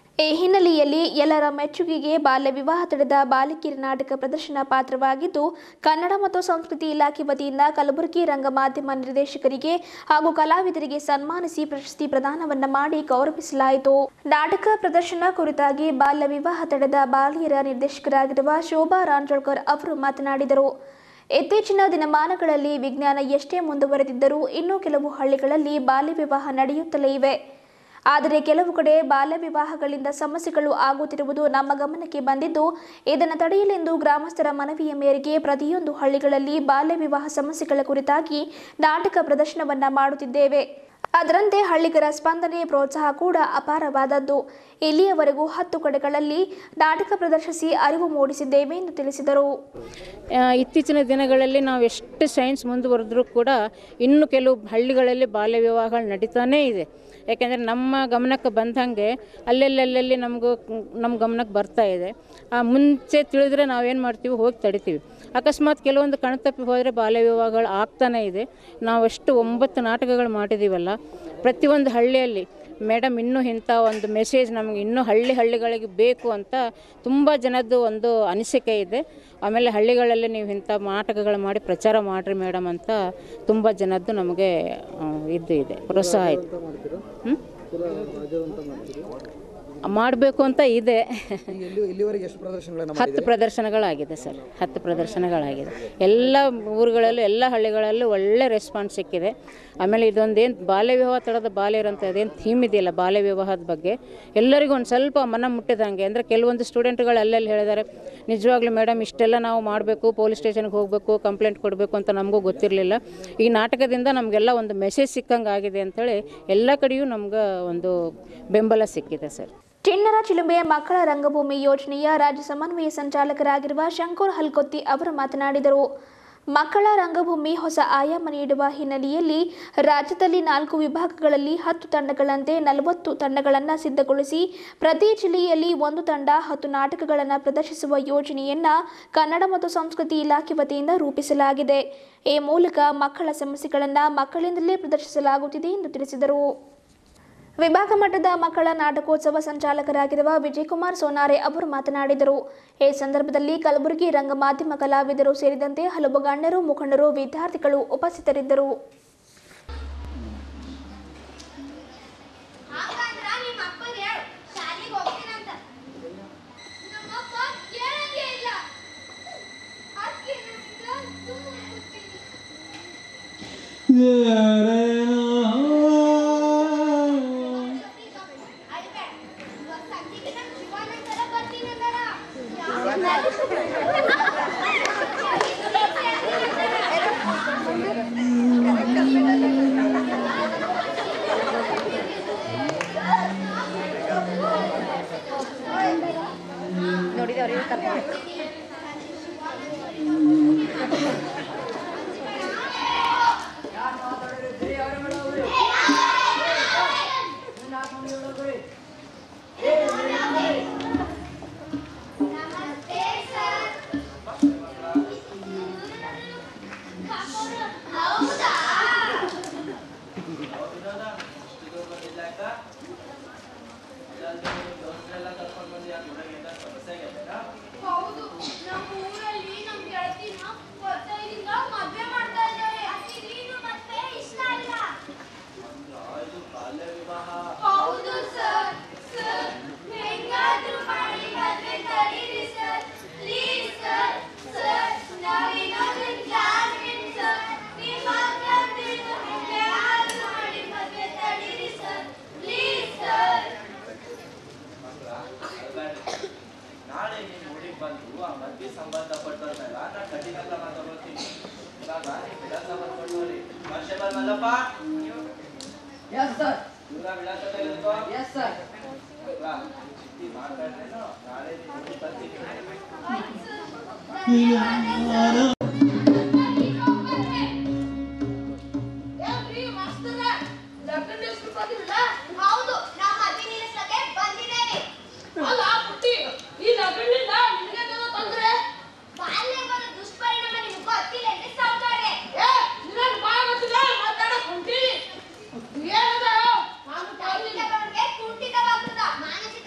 ಈ ಹಿನ್ನೆಲೆಯಲ್ಲಿ ಎಲ್ಲರ ಮೆಚ್ಚುಗೆಗೆ ಬಾಲ್ಯ ವಿವಾಹ ತಡೆದ ಬಾಲಕಿಯರ ನಾಟಕ ಪ್ರದರ್ಶನ ಪಾತ್ರವಾಗಿದ್ದು, ಕನ್ನಡ ಮತ್ತು ಸಂಸ್ಕೃತಿ ಇಲಾಖೆ ವತಿಯಿಂದ ಕಲಬುರಗಿ ರಂಗಮಾಧ್ಯಮ ನಿರ್ದೇಶಕರಿಗೆ ಹಾಗೂ ಕಲಾವಿದರಿಗೆ ಸನ್ಮಾನಿಸಿ ಪ್ರಶಸ್ತಿ ಪ್ರದಾನವನ್ನು ಮಾಡಿ ಗೌರವಿಸಲಾಯಿತು. ನಾಟಕ ಪ್ರದರ್ಶನ ಕುರಿತಾಗಿ ಬಾಲ್ಯ ವಿವಾಹ ತಡೆದ ಬಾಲಿಯರ ನಿರ್ದೇಶಕರಾಗಿರುವ ಶೋಭಾ ರಾಂಜೋಳ್ಕರ್ ಅವರು ಮಾತನಾಡಿದರು. ಇತ್ತೀಚಿನ ದಿನಮಾನಗಳಲ್ಲಿ ವಿಜ್ಞಾನ ಎಷ್ಟೇ ಮುಂದುವರೆದಿದ್ದರೂ ಇನ್ನೂ ಕೆಲವು ಹಳ್ಳಿಗಳಲ್ಲಿ ಬಾಲ್ಯ ವಿವಾಹ ನಡೆಯುತ್ತಲೇ ಇವೆ. ಆದರೆ ಕೆಲವು ಕಡೆ ಬಾಲ್ಯ ವಿವಾಹಗಳಿಂದ ಸಮಸ್ಯೆಗಳು ಆಗುತ್ತಿರುವುದು ನಮ್ಮ ಗಮನಕ್ಕೆ ಬಂದಿದ್ದು, ಇದನ್ನು ತಡೆಯಲೆಂದು ಗ್ರಾಮಸ್ಥರ ಮನವಿಯ ಮೇರೆಗೆ ಪ್ರತಿಯೊಂದು ಹಳ್ಳಿಗಳಲ್ಲಿ ಬಾಲ್ಯ ವಿವಾಹ ಸಮಸ್ಯೆಗಳ ಕುರಿತಾಗಿ ನಾಟಕ ಪ್ರದರ್ಶನವನ್ನು ಮಾಡುತ್ತಿದ್ದೇವೆ. ಅದರಂತೆ ಹಳ್ಳಿಗರ ಸ್ಪಂದನೆ ಪ್ರೋತ್ಸಾಹ ಕೂಡ ಅಪಾರವಾದದ್ದು. ಇಲ್ಲಿಯವರೆಗೂ 10 ಕಡೆಗಳಲ್ಲಿ ನಾಟಕ ಪ್ರದರ್ಶಿಸಿ ಅರಿವು ಮೂಡಿಸಿದ್ದೇವೆ ಎಂದು ತಿಳಿಸಿದರು. ಇತ್ತೀಚಿನ ದಿನಗಳಲ್ಲಿ ನಾವು ಎಷ್ಟು ಸೈನ್ಸ್ ಮುಂದುವರೆದ್ರೂ ಕೂಡ ಇನ್ನು ಕೆಲವು ಹಳ್ಳಿಗಳಲ್ಲಿ ಬಾಲ್ಯ ವಿವಾಹಗಳು ನಡೀತಾನೇ ಇದೆ. ಯಾಕೆಂದರೆ ನಮ್ಮ ಗಮನಕ್ಕೆ ಬಂದಂಗೆ ಅಲ್ಲೆಲ್ಲಿ ನಮ್ಮ ಗಮನಕ್ಕೆ ಬರ್ತಾ ಇದೆ. ಮುಂಚೆ ತಿಳಿದ್ರೆ ನಾವೇನು ಮಾಡ್ತೀವಿ, ಹೋಗಿ ತಡಿತೀವಿ. ಅಕಸ್ಮಾತ್ ಕೆಲವೊಂದು ಕಣ್ತಪ್ಪಿ ಹೋದರೆ ಬಾಲ್ಯ ವಿವಾಹಗಳು ಆಗ್ತಾನೇ ಇದೆ. ನಾವೆಷ್ಟು 9 ನಾಟಕಗಳು ಮಾಡಿದ್ದೀವಲ್ಲ, ಪ್ರತಿಯೊಂದು ಹಳ್ಳಿಯಲ್ಲಿ ಮೇಡಮ್ ಇನ್ನೂ ಇಂಥ ಒಂದು ಮೆಸೇಜ್ ನಮಗೆ ಇನ್ನೂ ಹಳ್ಳಿಗಳಿಗೆ ಬೇಕು ಅಂತ ತುಂಬ ಜನದ್ದು ಒಂದು ಅನಿಸಿಕೆ ಇದೆ. ಆಮೇಲೆ ಹಳ್ಳಿಗಳಲ್ಲಿ ನೀವು ಇಂಥ ನಾಟಕಗಳು ಮಾಡಿ ಪ್ರಚಾರ ಮಾಡಿರಿ ಮೇಡಮ್ ಅಂತ ತುಂಬ ಜನದ್ದು ನಮಗೆ ಇದೆ ಪ್ರೋತ್ಸಾಹ ಇದೆ. ಮಾಡಬೇಕು ಅಂತ ಇದೆ. 10 ಪ್ರದರ್ಶನಗಳಾಗಿದೆ ಸರ್, 10 ಪ್ರದರ್ಶನಗಳಾಗಿದೆ. ಎಲ್ಲ ಊರುಗಳಲ್ಲೂ ಎಲ್ಲ ಹಳ್ಳಿಗಳಲ್ಲೂ ಒಳ್ಳೆ ರೆಸ್ಪಾನ್ಸ್ ಸಿಕ್ಕಿದೆ. ಆಮೇಲೆ ಇದೊಂದೇನು ಬಾಲ್ಯ ವಿವಾಹ ತಡದ ಬಾಲ್ಯರು ಅಂತ ಅದೇನು ಥೀಮ್ ಇದೆಯಲ್ಲ ಬಾಲ್ಯ ವಿವಾಹದ ಬಗ್ಗೆ, ಎಲ್ಲರಿಗೂ ಒಂದು ಸ್ವಲ್ಪ ಮನ ಮುಟ್ಟಿದಂಗೆ. ಅಂದರೆ ಕೆಲವೊಂದು ಸ್ಟೂಡೆಂಟ್ಗಳು ಅಲ್ಲೆಲ್ಲಿ ಹೇಳಿದ್ದಾರೆ, ನಿಜವಾಗ್ಲೂ ಮೇಡಮ್ ಇಷ್ಟೆಲ್ಲ ನಾವು ಮಾಡಬೇಕು, ಪೊಲೀಸ್ ಸ್ಟೇಷನ್ಗೆ ಹೋಗಬೇಕು, ಕಂಪ್ಲೇಂಟ್ ಕೊಡಬೇಕು ಅಂತ ನಮಗೂ ಗೊತ್ತಿರಲಿಲ್ಲ. ಈ ನಾಟಕದಿಂದ ನಮಗೆಲ್ಲ ಒಂದು ಮೆಸೇಜ್ ಸಿಕ್ಕಂಗೆ ಆಗಿದೆ ಅಂಥೇಳಿ ಎಲ್ಲ ಕಡೆಯೂ ನಮ್ಗೆ ಒಂದು ಬೆಂಬಲ ಸಿಕ್ಕಿದೆ ಸರ್. ಚಿಣ್ಣರ ಚಿಲುಮೆಯ ಮಕ್ಕಳ ರಂಗಭೂಮಿ ಯೋಜನೆಯ ರಾಜ್ಯ ಸಮನ್ವಯ ಸಂಚಾಲಕರಾಗಿರುವ ಶಂಕರ್ ಹಲ್ಕೊತ್ತಿ ಅವರು ಮಾತನಾಡಿದರು. ಮಕ್ಕಳ ರಂಗಭೂಮಿ ಹೊಸ ಆಯಾಮ ನೀಡುವ ಹಿನ್ನೆಲೆಯಲ್ಲಿ ರಾಜ್ಯದಲ್ಲಿ 4 ವಿಭಾಗಗಳಲ್ಲಿ 10 ತಂಡಗಳಂತೆ 40 ತಂಡಗಳನ್ನು ಸಿದ್ಧಗೊಳಿಸಿ ಪ್ರತಿ ಜಿಲ್ಲೆಯಲ್ಲಿ 1 ತಂಡ 10 ನಾಟಕಗಳನ್ನು ಪ್ರದರ್ಶಿಸುವ ಯೋಜನೆಯನ್ನು ಕನ್ನಡ ಮತ್ತು ಸಂಸ್ಕೃತಿ ಇಲಾಖೆ ವತಿಯಿಂದ ರೂಪಿಸಲಾಗಿದೆ. ಈ ಮೂಲಕ ಮಕ್ಕಳ ಸಮಸ್ಯೆಗಳನ್ನು ಮಕ್ಕಳಿಂದಲೇ ಪ್ರದರ್ಶಿಸಲಾಗುತ್ತಿದೆ ಎಂದು ತಿಳಿಸಿದರು. ವಿಭಾಗ ಮಟ್ಟದ ಮಕ್ಕಳ ನಾಟಕೋತ್ಸವ ಸಂಚಾಲಕರಾಗಿರುವ ವಿಜಯಕುಮಾರ್ ಸೋನಾರೆ ಅವರು ಮಾತನಾಡಿದರು. ಈ ಸಂದರ್ಭದಲ್ಲಿ ಕಲಬುರಗಿ ರಂಗ ಮಾಧ್ಯಮ ಕಲಾವಿದರು ಸೇರಿದಂತೆ ಹಲವು ಗಣ್ಯರು, ಮುಖಂಡರು, ವಿದ್ಯಾರ್ಥಿಗಳು ಉಪಸ್ಥಿತರಿದ್ದರು.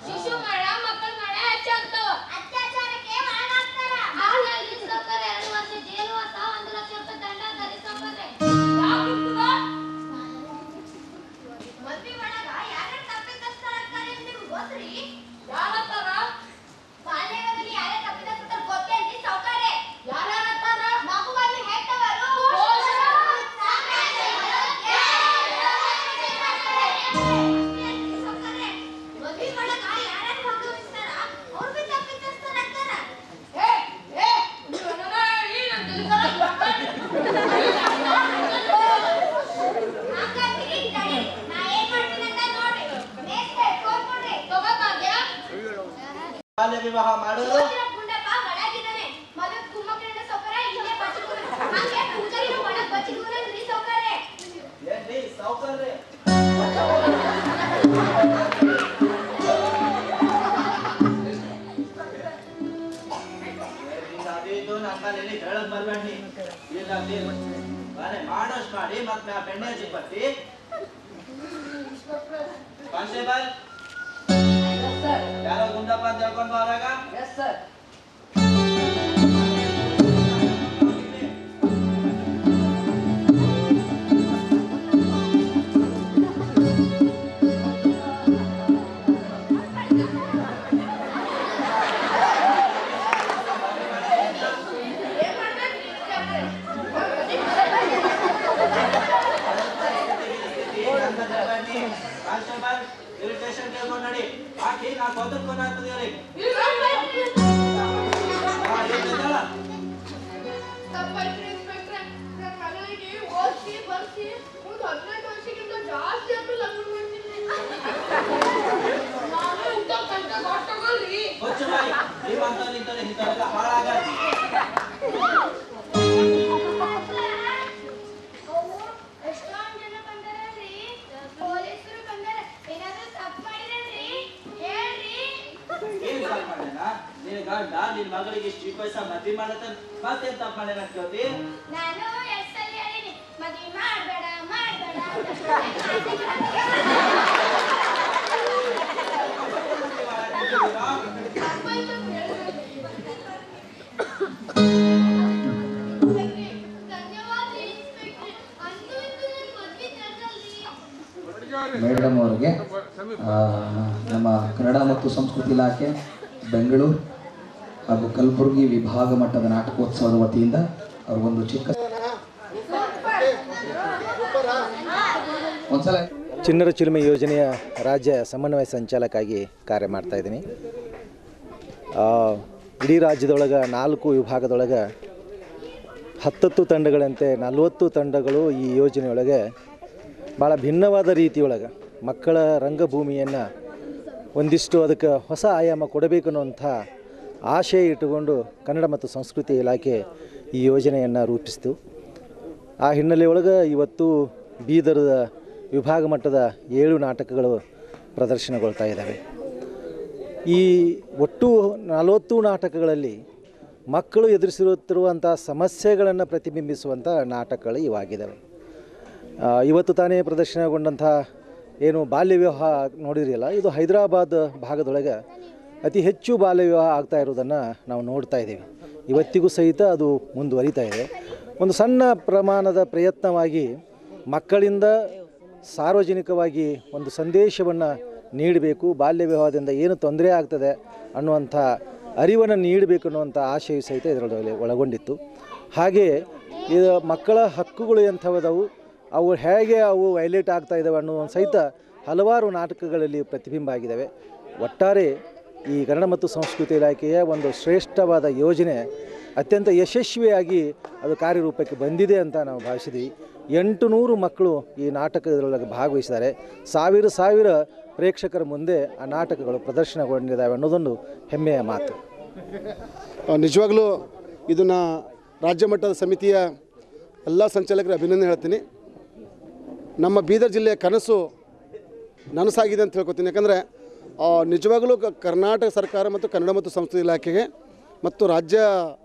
ಶಿಶು ಮಳ ಮಕ್ಕಳ ಮಳ ಹೆಚ್ಚಾಗ್ತಾವ. ಅತ್ಯಾಚಾರಕ್ಕೆ ಬಾಲ್ಯ ವಿವಾಹ ಮಾಡೋದು ಏನ್ರಿ ಸಾವುಕಾರ್ರಿ ಅದು ನಮ್ಮಲ್ಲಿ ಹೇಳಕ್ ಬರ್ಬೇಡಿ ಇಲ್ಲ ಮನೆ ಮಾಡೋಷ್ಟು ಮಾಡಿ ಮತ್ತೆ ಆ ಬೆಣ್ಣೆ ಹಚ್ಚಿ ಬರ್ತಿ ಕಾನ್ಸ್ಟೇಬಲ್ ಯಾರೋ ಗುಂಡಪ್ಪ ಅಂತ ಹೇಳ್ಕೊಂಡು ಹೋದಾಗ ಕಾನ್ಸ್ಟೇಬಲ್ ಇರಿಟೇಷನ್ ಕೇಳ್ಕೊಂಡು ನೋಡಿ ಆಕಿ ನಾ ಕೊತ್ತರ್ಕೊಂಡು ಆಗ್ತದೆ ನಿನ್ ಮಗಳಿಗೆ ಇಷ್ಟು ವಯಸ್ಸ ಮದ್ವೆ ಮಾಡತ್ತ ಮತ್ತೇನ್ ತಪ್ಪ ಮಾಡ್ಯಾನ ಅಂತ ಕೇಳ್ತಿ ನಾನು ಎಷ್ಟಲ್ಲಿ ಹೇಳಿನಿ ಮದ್ವೆ ಮಾಡಬೇಡ ಮಾಡಬೇಡ ಮೇಡಮ್ ಅವರಿಗೆ ನಮ್ಮ ಕನ್ನಡ ಮತ್ತು ಸಂಸ್ಕೃತಿ ಇಲಾಖೆ ಬೆಂಗಳೂರು ಹಾಗೂ ಕಲಬುರಗಿ ವಿಭಾಗ ಮಟ್ಟದ ನಾಟಕೋತ್ಸವದ ವತಿಯಿಂದ ಅವ್ರಿಗೊಂದು ಚಿಕ್ಕ ಒಂದ್ಸಲ ಚಿಣ್ಣರ ಚಿಲುಮೆ ಯೋಜನೆಯ ರಾಜ್ಯ ಸಮನ್ವಯ ಸಂಚಾಲಕಾಗಿ ಕಾರ್ಯ ಮಾಡ್ತಾ ಇದ್ದೀನಿ. ಇಡೀ ರಾಜ್ಯದೊಳಗೆ 4 ವಿಭಾಗದೊಳಗೆ 10 ತಂಡಗಳಂತೆ 40 ತಂಡಗಳು ಈ ಯೋಜನೆಯೊಳಗೆ ಭಾಳ ಭಿನ್ನವಾದ ರೀತಿಯೊಳಗೆ ಮಕ್ಕಳ ರಂಗಭೂಮಿಯನ್ನು ಒಂದಿಷ್ಟು ಅದಕ್ಕೆ ಹೊಸ ಆಯಾಮ ಕೊಡಬೇಕು ಅನ್ನುವಂಥ ಆಶಯ ಇಟ್ಟುಕೊಂಡು ಕನ್ನಡ ಮತ್ತು ಸಂಸ್ಕೃತಿ ಇಲಾಖೆ ಈ ಯೋಜನೆಯನ್ನು ರೂಪಿಸಿತು. ಆ ಹಿನ್ನೆಲೆಯೊಳಗೆ ಇವತ್ತು ಬೀದರದ ವಿಭಾಗ ಮಟ್ಟದ 7 ನಾಟಕಗಳು ಪ್ರದರ್ಶನಗೊಳ್ತಾ ಇದ್ದಾವೆ. ಈ ಒಟ್ಟು 40 ನಾಟಕಗಳಲ್ಲಿ ಮಕ್ಕಳು ಎದುರಿಸಿರುತ್ತಿರುವಂಥ ಸಮಸ್ಯೆಗಳನ್ನು ಪ್ರತಿಬಿಂಬಿಸುವಂಥ ನಾಟಕಗಳು ಇವಾಗಿದ್ದಾವೆ. ಇವತ್ತು ತಾನೇ ಪ್ರದರ್ಶನಗೊಂಡಂಥ ಏನು ಬಾಲ್ಯ ವಿವಾಹ ನೋಡಿರಲಿಲ್ಲ, ಇದು ಹೈದರಾಬಾದ್ ಭಾಗದೊಳಗೆ ಅತಿ ಹೆಚ್ಚು ಬಾಲ್ಯ ವಿವಾಹ ಆಗ್ತಾ ಇರೋದನ್ನು ನಾವು ನೋಡ್ತಾ ಇದ್ದೀವಿ. ಇವತ್ತಿಗೂ ಸಹಿತ ಅದು ಮುಂದುವರಿತಾ ಇದೆ. ಒಂದು ಸಣ್ಣ ಪ್ರಮಾಣದ ಪ್ರಯತ್ನವಾಗಿ ಮಕ್ಕಳಿಂದ ಸಾರ್ವಜನಿಕವಾಗಿ ಒಂದು ಸಂದೇಶವನ್ನು ನೀಡಬೇಕು, ಬಾಲ್ಯ ವಿವಾಹದಿಂದ ಏನು ತೊಂದರೆ ಆಗ್ತದೆ ಅನ್ನುವಂಥ ಅರಿವನ್ನು ನೀಡಬೇಕು ಅನ್ನುವಂಥ ಆಶಯ ಸಹಿತ ಇದರೊಳಗೆ ಒಳಗೊಂಡಿತ್ತು. ಹಾಗೆ ಇದು ಮಕ್ಕಳ ಹಕ್ಕುಗಳು ಎಂಥವದವು, ಅವು ಹೇಗೆ ಅವು ವೈಲೇಟ್ ಆಗ್ತಾ ಇದ್ದಾವೆ ಅನ್ನೋ ಸಹಿತ ಹಲವಾರು ನಾಟಕಗಳಲ್ಲಿ ಪ್ರತಿಬಿಂಬ ಆಗಿದ್ದಾವೆ. ಒಟ್ಟಾರೆ ಈ ಕನ್ನಡ ಮತ್ತು ಸಂಸ್ಕೃತಿ ಇಲಾಖೆಯ ಒಂದು ಶ್ರೇಷ್ಠವಾದ ಯೋಜನೆ ಅತ್ಯಂತ ಯಶಸ್ವಿಯಾಗಿ ಅದು ಕಾರ್ಯರೂಪಕ್ಕೆ ಬಂದಿದೆ ಅಂತ ನಾವು ಭಾವಿಸಿದ್ವಿ. 800 ಮಕ್ಕಳು ಈ ನಾಟಕದೊಳಗೆ ಭಾಗವಹಿಸಿದ್ದಾರೆ. ಸಾವಿರ ಪ್ರೇಕ್ಷಕರ ಮುಂದೆ ಆ ನಾಟಕಗಳು ಪ್ರದರ್ಶನಗೊಂಡಿದ್ದಾವೆ ಅನ್ನೋದೊಂದು ಹೆಮ್ಮೆಯ ಮಾತು. ನಿಜವಾಗಲೂ ಇದನ್ನು ರಾಜ್ಯ ಮಟ್ಟದ ಸಮಿತಿಯ ಎಲ್ಲ ಸಂಚಾಲಕರಿಗೆ ಅಭಿನಂದನೆ ಹೇಳ್ತೀನಿ. ನಮ್ಮ ಬೀದರ್ ಜಿಲ್ಲೆಯ ಕನಸು ನನಸಾಗಿದೆ ಅಂತ ಹೇಳ್ಕೊತೀನಿ. ಯಾಕಂದರೆ ನಿಜವಾಗಲೂ ಕರ್ನಾಟಕ ಸರ್ಕಾರ ಮತ್ತು ಕನ್ನಡ ಮತ್ತು ಸಂಸ್ಕೃತಿ ಇಲಾಖೆಗೆ ಮತ್ತು ರಾಜ್ಯ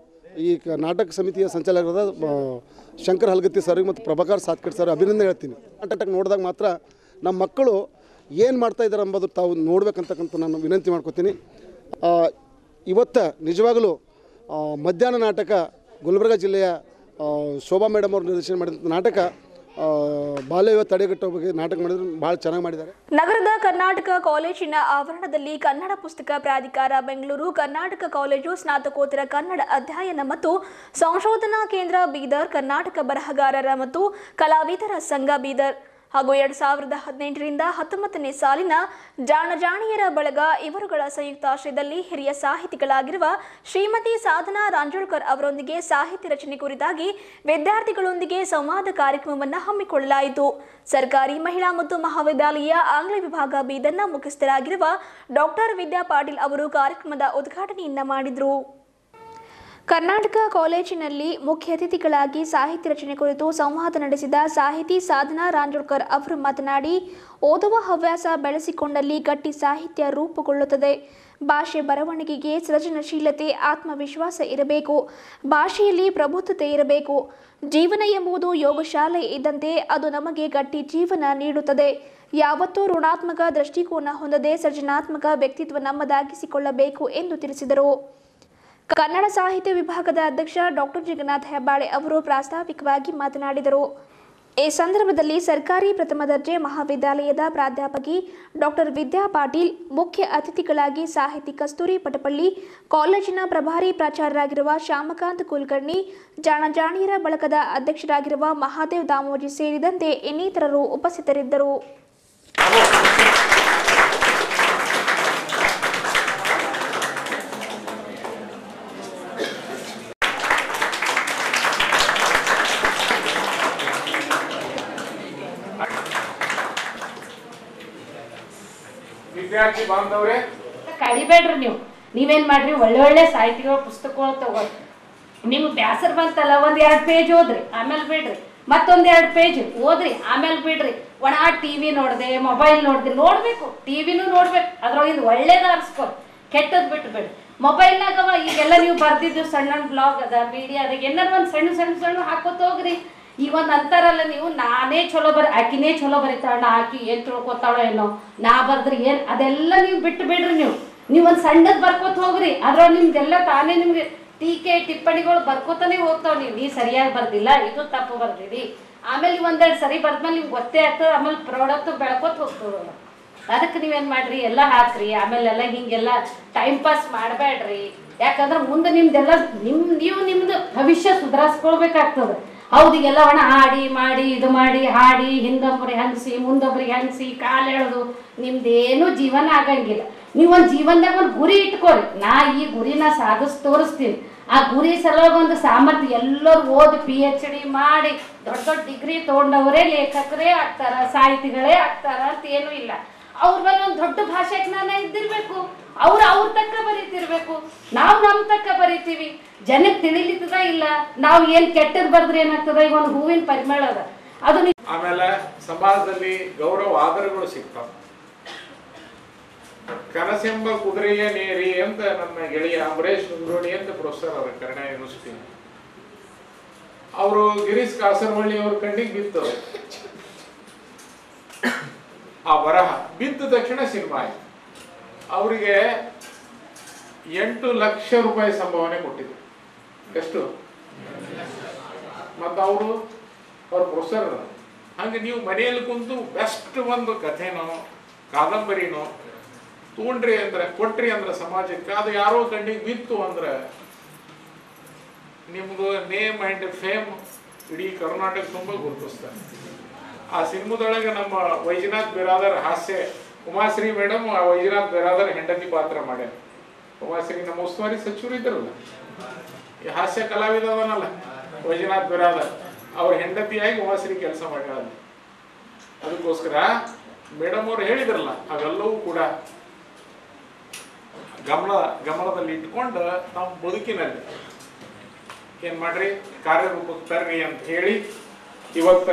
ಈ ನಾಟಕ ಸಮಿತಿಯ ಸಂಚಾಲಕರಾದ ಶಂಕರ್ ಹಲ್ಗತ್ತಿ ಸರ್ಗೆ ಮತ್ತು ಪ್ರಭಾಕರ್ ಸಾತ್ಕರ್ ಸರ್ ಅಭಿನಂದನೆ ಹೇಳ್ತೀನಿ. ನಾಟಕ ನೋಡಿದಾಗ ಮಾತ್ರ ನಮ್ಮ ಮಕ್ಕಳು ಏನು ಮಾಡ್ತಾಯಿದ್ದಾರೆ ಎಂಬುದು ತಾವು ನೋಡಬೇಕಂತಕ್ಕಂಥ ನಾನು ವಿನಂತಿ ಮಾಡ್ಕೊತೀನಿ. ಇವತ್ತು ನಿಜವಾಗಲೂ ಮಧ್ಯಾಹ್ನ ನಾಟಕ ಗುಲ್ಬರ್ಗ ಜಿಲ್ಲೆಯ ಶೋಭಾ ಮೇಡಮ್ ಅವರು ನಿರ್ದೇಶನ ಮಾಡಿದಂಥ ನಾಟಕ ಬಾಲ್ಯ ವಿವಾಹ ತಡೆಗಟ್ಟುವ ಬಗ್ಗೆ ನಾಟಕ ಮಾಡಿದ್ರು, ಭಾಳ ಚೆನ್ನಾಗಿ ಮಾಡಿದ್ದಾರೆ. ನಗರದ ಕರ್ನಾಟಕ ಕಾಲೇಜಿನ ಆವರಣದಲ್ಲಿ ಕನ್ನಡ ಪುಸ್ತಕ ಪ್ರಾಧಿಕಾರ ಬೆಂಗಳೂರು, ಕರ್ನಾಟಕ ಕಾಲೇಜು ಸ್ನಾತಕೋತ್ತರ ಕನ್ನಡ ಅಧ್ಯಯನ ಮತ್ತು ಸಂಶೋಧನಾ ಕೇಂದ್ರ ಬೀದರ್, ಕರ್ನಾಟಕ ಬರಹಗಾರರ ಮತ್ತು ಕಲಾವಿದರ ಸಂಘ ಬೀದರ್, ಹಾಗೂ 2018ರಿಂದ 19ನೇ ಸಾಲಿನ ಜಾಣಜಾಣಿಯರ ಬಳಗ ಇವರುಗಳ ಸಂಯುಕ್ತಾಶ್ರಯದಲ್ಲಿ ಹಿರಿಯ ಸಾಹಿತಿಗಳಾಗಿರುವ ಶ್ರೀಮತಿ ಸಾಧನಾ ರಾಂಜೋಳ್ಕರ್ ಅವರೊಂದಿಗೆ ಸಾಹಿತ್ಯ ರಚನೆ ಕುರಿತಾಗಿ ವಿದ್ಯಾರ್ಥಿಗಳೊಂದಿಗೆ ಸಂವಾದ ಕಾರ್ಯಕ್ರಮವನ್ನು ಹಮ್ಮಿಕೊಳ್ಳಲಾಯಿತು. ಸರ್ಕಾರಿ ಮಹಿಳಾ ಮತ್ತು ಮಹಾವಿದ್ಯಾಲಯ ಆಂಗ್ಲ ವಿಭಾಗ ಬೀದರ್ನ ಮುಖ್ಯಸ್ಥರಾಗಿರುವ ಡಾಕ್ಟರ್ ವಿದ್ಯಾ ಪಾಟೀಲ್ ಅವರು ಕಾರ್ಯಕ್ರಮದ ಉದ್ಘಾಟನೆಯನ್ನ ಮಾಡಿದರು. ಕರ್ನಾಟಕ ಕಾಲೇಜಿನಲ್ಲಿ ಮುಖ್ಯ ಅತಿಥಿಗಳಾಗಿ ಸಾಹಿತ್ಯ ರಚನೆ ಕುರಿತು ಸಂವಾದ ನಡೆಸಿದ ಸಾಹಿತಿ ಸಾಧನಾ ರಾಂಜೋಳ್ಕರ್ ಅವರು ಮಾತನಾಡಿ, ಓದುವ ಹವ್ಯಾಸ ಬೆಳೆಸಿಕೊಂಡಲ್ಲಿ ಗಟ್ಟಿ ಸಾಹಿತ್ಯ ರೂಪುಗೊಳ್ಳುತ್ತದೆ. ಭಾಷೆ ಬರವಣಿಗೆಗೆ ಸೃಜನಶೀಲತೆ, ಆತ್ಮವಿಶ್ವಾಸ ಇರಬೇಕು. ಭಾಷೆಯಲ್ಲಿ ಪ್ರಬುದ್ಧತೆ ಇರಬೇಕು. ಜೀವನ ಎಂಬುದು ಯೋಗಶಾಲೆ ಇದ್ದಂತೆ ಅದು ನಮಗೆ ಗಟ್ಟಿ ಜೀವನ ನೀಡುತ್ತದೆ. ಯಾವತ್ತೂ ಋಣಾತ್ಮಕ ದೃಷ್ಟಿಕೋನ ಹೊಂದದೆ ಸೃಜನಾತ್ಮಕ ವ್ಯಕ್ತಿತ್ವ ನಮ್ಮದಾಗಿಸಿಕೊಳ್ಳಬೇಕು ಎಂದು ತಿಳಿಸಿದರು. ಕನ್ನಡ ಸಾಹಿತ್ಯ ವಿಭಾಗದ ಅಧ್ಯಕ್ಷ ಡಾಕ್ಟರ್ ಜಗನ್ನಾಥ ಹೆಬ್ಬಾಳೆ ಅವರು ಪ್ರಾಸ್ತಾವಿಕವಾಗಿ ಮಾತನಾಡಿದರು. ಈ ಸಂದರ್ಭದಲ್ಲಿ ಸರ್ಕಾರಿ ಪ್ರಥಮ ದರ್ಜೆ ಮಹಾವಿದ್ಯಾಲಯದ ಪ್ರಾಧ್ಯಾಪಕಿ ಡಾಕ್ಟರ್ ವಿದ್ಯಾ ಪಾಟೀಲ್, ಮುಖ್ಯ ಅತಿಥಿಗಳಾಗಿ ಸಾಹಿತಿ ಕಸ್ತೂರಿ ಪಟಪಳ್ಳಿ, ಕಾಲೇಜಿನ ಪ್ರಭಾರಿ ಪ್ರಾಚಾರ್ಯರಾಗಿರುವ ಶ್ಯಾಮಕಾಂತ್ ಕುಲಕರ್ಣಿ, ಜಾಣಜಾಣಿಯರ ಬಳಗದ ಅಧ್ಯಕ್ಷರಾಗಿರುವ ಮಹಾದೇವ್ ದಾಮೋಜಿ ಸೇರಿದಂತೆ ಇನ್ನಿತರರು ಉಪಸ್ಥಿತರಿದ್ದರು. ವಿದ್ಯಾರ್ಥಿ ಬಾಂಧವರೇ, ಕಡಿಬೇಡ್ರಿ ನೀವೇನ್ ಮಾಡ್ರಿ, ಒಳ್ಳೆ ಸಾಹಿತ್ಯಗಳ ಪುಸ್ತಕಗಳು ತಗೋರಿ. ನಿಮ್ಗೆ ಬ್ಯಾಸರ್ ಬಂತಲ್ಲ, 1-2 ಪೇಜ್ ಓದ್ರಿ, ಆಮೇಲೆ ಬಿಡ್ರಿ. ಮತ್ತೊಂದ್ 2 ಪೇಜ್ ಓದ್ರಿ, ಆಮೇಲೆ ಬಿಡ್ರಿ. ಒಣ ಟಿವಿ ನೋಡ್ದೆ, ಮೊಬೈಲ್ ನೋಡ್ದೆ, ನೋಡ್ಬೇಕು, ಟಿವಿನೂ ನೋಡ್ಬೇಕು, ಅದ್ರೊಳಗಿಂದ ಒಳ್ಳೇದ ಅರ್ಸ್ಕೊರಿ, ಕೆಟ್ಟದ್ ಬಿಟ್ಟು ಬಿಡ್ರಿ. ಮೊಬೈಲ್ನಾಗವ ಈಗೆಲ್ಲ ನೀವು ಬರ್ದಿದ್ದು ಸಣ್ಣ ಬ್ಲಾಗ್ ಅದ, ಮೀಡಿಯಾ ಅದ, ಏನಾರು ಒಂದ್ ಸಣ್ಣ ಹಾಕೋತ ಹೋಗ್ರಿ. ಈಗ ಒಂದ್ ಅಂತಾರಲ್ಲ ನೀವು, ನಾನೇ ಚಲೋ ಆಕಿನೇ ಚಲೋ ಬರೀತಾಳ, ಆಕಿ ಏನ್ ತಿಳ್ಕೊತಾಳೋ ಏನೋ, ನಾ ಬರ್ದ್ರಿ ಏನ್, ಅದೆಲ್ಲ ನೀವು ಬಿಟ್ಟು ಬಿಡ್ರಿ. ನೀವು ಒಂದ್ ಸಣ್ಣದ್ ಬರ್ಕೋತ ಹೋಗ್ರಿ, ಅದ್ರೊಳಗೆ ನಿಮ್ದೆಲ್ಲ ತಾನೇ ನಿಮ್ಗೆ ಟೀಕೆ ಟಿಪ್ಪಣಿಗಳು ಬರ್ಕೋತಾನೆ ಹೋಗ್ತಾವ. ನೀ ಸರಿಯಾಗಿ ಬರ್ದಿಲ್ಲ, ಇದು ತಪ್ಪು ಬರ್ದಿರಿ, ಆಮೇಲೆ ನೀವು 1-2 ಸರಿ ಬರ್ದ್ಮೇಲೆ ನಿಮ್ಗೆ ಗೊತ್ತೇ ಆಗ್ತದೆ, ಆಮೇಲೆ ಪ್ರಾಡಕ್ಟ್ ಬೆಳ್ಕೋತ ಹೋಗ್ತದ. ಅದಕ್ಕೆ ನೀವೇನ್ ಮಾಡ್ರಿ, ಎಲ್ಲ ಹಾಕ್ರಿ, ಆಮೇಲೆಲ್ಲ ಹಿಂಗೆಲ್ಲ ಟೈಮ್ ಪಾಸ್ ಮಾಡಬೇಡ್ರಿ. ಯಾಕಂದ್ರೆ ಮುಂದೆ ನಿಮ್ದೆಲ್ಲ ನೀವು ನಿಮ್ದು ಭವಿಷ್ಯ ಸುಧಾರಿಸ್ಕೊಳ್ಬೇಕಾಗ್ತದೆ. ಹೌದು, ಎಲ್ಲ ಒಣ ಹಾಡಿ ಮಾಡಿ ಇದು ಮಾಡಿ ಹಾಡಿ ಹಿಂದೊಬ್ಬರಿಗೆ ಹಂಗಿಸಿ ಮುಂದೊಬ್ಬರಿಗೆ ಹಂಗಿಸಿ ಕಾಲು ಎಳೆದು ನಿಮ್ದೇನು ಜೀವನ ಆಗಂಗಿಲ್ಲ. ನೀವೊಂದು ಜೀವನದಾಗ ಒಂದು ಗುರಿ ಇಟ್ಕೋರಿ, ನಾ ಈ ಗುರಿನ ತೋರಿಸ್ತೀನಿ. ಆ ಗುರಿ ಸಲುವಾಗಿ ಒಂದು ಸಾಮರ್ಥ್ಯ, ಎಲ್ಲರೂ ಓದಿ PhD ಮಾಡಿ ದೊಡ್ಡ ದೊಡ್ಡ ಡಿಗ್ರಿ ತೊಗೊಂಡವರೇ ಲೇಖಕರೇ ಆಗ್ತಾರ, ಸಾಹಿತಿಗಳೇ ಆಗ್ತಾರ ಅಂತ ಏನೂ ಇಲ್ಲ. ಅವ್ರ ಮೇಲೆ ಒಂದು ದೊಡ್ಡ ಭಾಷಾ ಜ್ಞಾನ ಇದ್ದಿರ್ಬೇಕು, ಅವ್ರ ತಕ್ಕ ಬರೀತಿರ್ಬೇಕು, ನಾವು ನಮ್ಮ ತಕ್ಕ ಬರೀತೀವಿ. ಜನಕ್ಕೆ ತಿಳಿಲಿತ್ತದ ಇಲ್ಲ, ನಾವು ಏನ್ ಕೆಟ್ಟದ್ ಬರ್ದ್ರೆ ಏನಾಗ್ತದ, ಈಗ ಒಂದು ಹೂವಿನ ಪರಿಮಳ ಅದ ಅದು. ಆಮೇಲೆ ಸಮಾಜದಲ್ಲಿ ಗೌರವ ಆದರಗಳು ಸಿಗ್ತಾವ. ಕನಸೆಂಬ ಕುದುರೆಯ ನೇರಿ ಅಂತ ನನ್ನ ಗೆಳೆಯ ಅಂಬರೀಶ್ ಮುಂಡ್ರೋಣಿ ಅಂತ ಪ್ರೊಫೆಸರ್ ಅವ್ರ ಕನ್ನಡ ಯೂನಿವರ್ಸಿಟಿ, ಅವರು ಗಿರೀಶ್ ಕಾಸರವಳ್ಳಿ ಅವ್ರ ಕಣ್ಣಿಗೆ ಬಿತ್ತವ್ರು. ಆ ಬರಹ ಬಿದ್ದ ತಕ್ಷಣ ಸಿನಿಮಾ ಆಯ್ತು. ಅವರಿಗೆ 8 ಲಕ್ಷ ರೂಪಾಯಿ ಸಂಭಾವನೆ ಕೊಟ್ಟಿದ್ರು. ಎಷ್ಟು? ಮತ್ತು ಅವ್ರ ಪ್ರೊಫೆಸರ್. ಹಂಗೆ ನೀವು ಮನೆಯಲ್ಲಿ ಕುಂತು ಬೆಸ್ಟ್ ಒಂದು ಕಥೆನೋ ಕಾದಂಬರಿನೋ ತೊಗೊಂಡ್ರಿ ಅಂದ್ರೆ, ಕೊಟ್ರಿ ಅಂದ್ರೆ ಸಮಾಜಕ್ಕೆ, ಅದು ಯಾರೋ ಕಣ್ಣಿಗೆ ಬಿತ್ತು ಅಂದ್ರೆ ನಿಮ್ದು ನೇಮ್ ಅಂಡ್ ಫೇಮ್ ಇಡೀ ಕರ್ನಾಟಕ ತುಂಬ ಗುರುತಿಸ್ತಾರೆ. ಆ ಸಿನಿಮಾದೊಳಗೆ ನಮ್ಮ ವೈಜನಾಥ್ ಬಿರಾದರ್ ಹಾಸ್ಯ, ಉಮಾಶ್ರೀ ಮೇಡಮ್ ಆ ವೈಜನಾಥ್ ಬಿರಾದರ್ ಹೆಂಡತಿ ಪಾತ್ರ ಮಾಡ್ಯಾರ. ಉಮಾಶ್ರೀ ನಮ್ಮ ಉಸ್ತುವಾರಿ ಸಚಿವರು ಇದ್ದಾರಲ್ಲ, ಈ ಹಾಸ್ಯ ಕಲಾವಿದ ಅದನಲ್ಲ ವೈಜನಾಥ್ ಬಿರಾದರ್, ಅವ್ರ ಹೆಂಡತಿಯಾಗಿ ಉಮಾಶ್ರೀ ಕೆಲಸ ಮಾಡ್ಯಾರ. ಅದಕ್ಕೋಸ್ಕರ ಮೇಡಮ್ ಅವ್ರು ಹೇಳಿದ್ರಲ್ಲ, ಅವೆಲ್ಲವೂ ಕೂಡ ಗಮನದಲ್ಲಿ ಇಟ್ಕೊಂಡು ನಮ್ಮ ಬದುಕಿನಲ್ಲಿ ಏನ್ ಮಾಡ್ರಿ, ಕಾರ್ಯರೂಪಕ್ಕೆ ತರ್ರಿ ಅಂತ ಹೇಳಿ ಇವತ್ತ.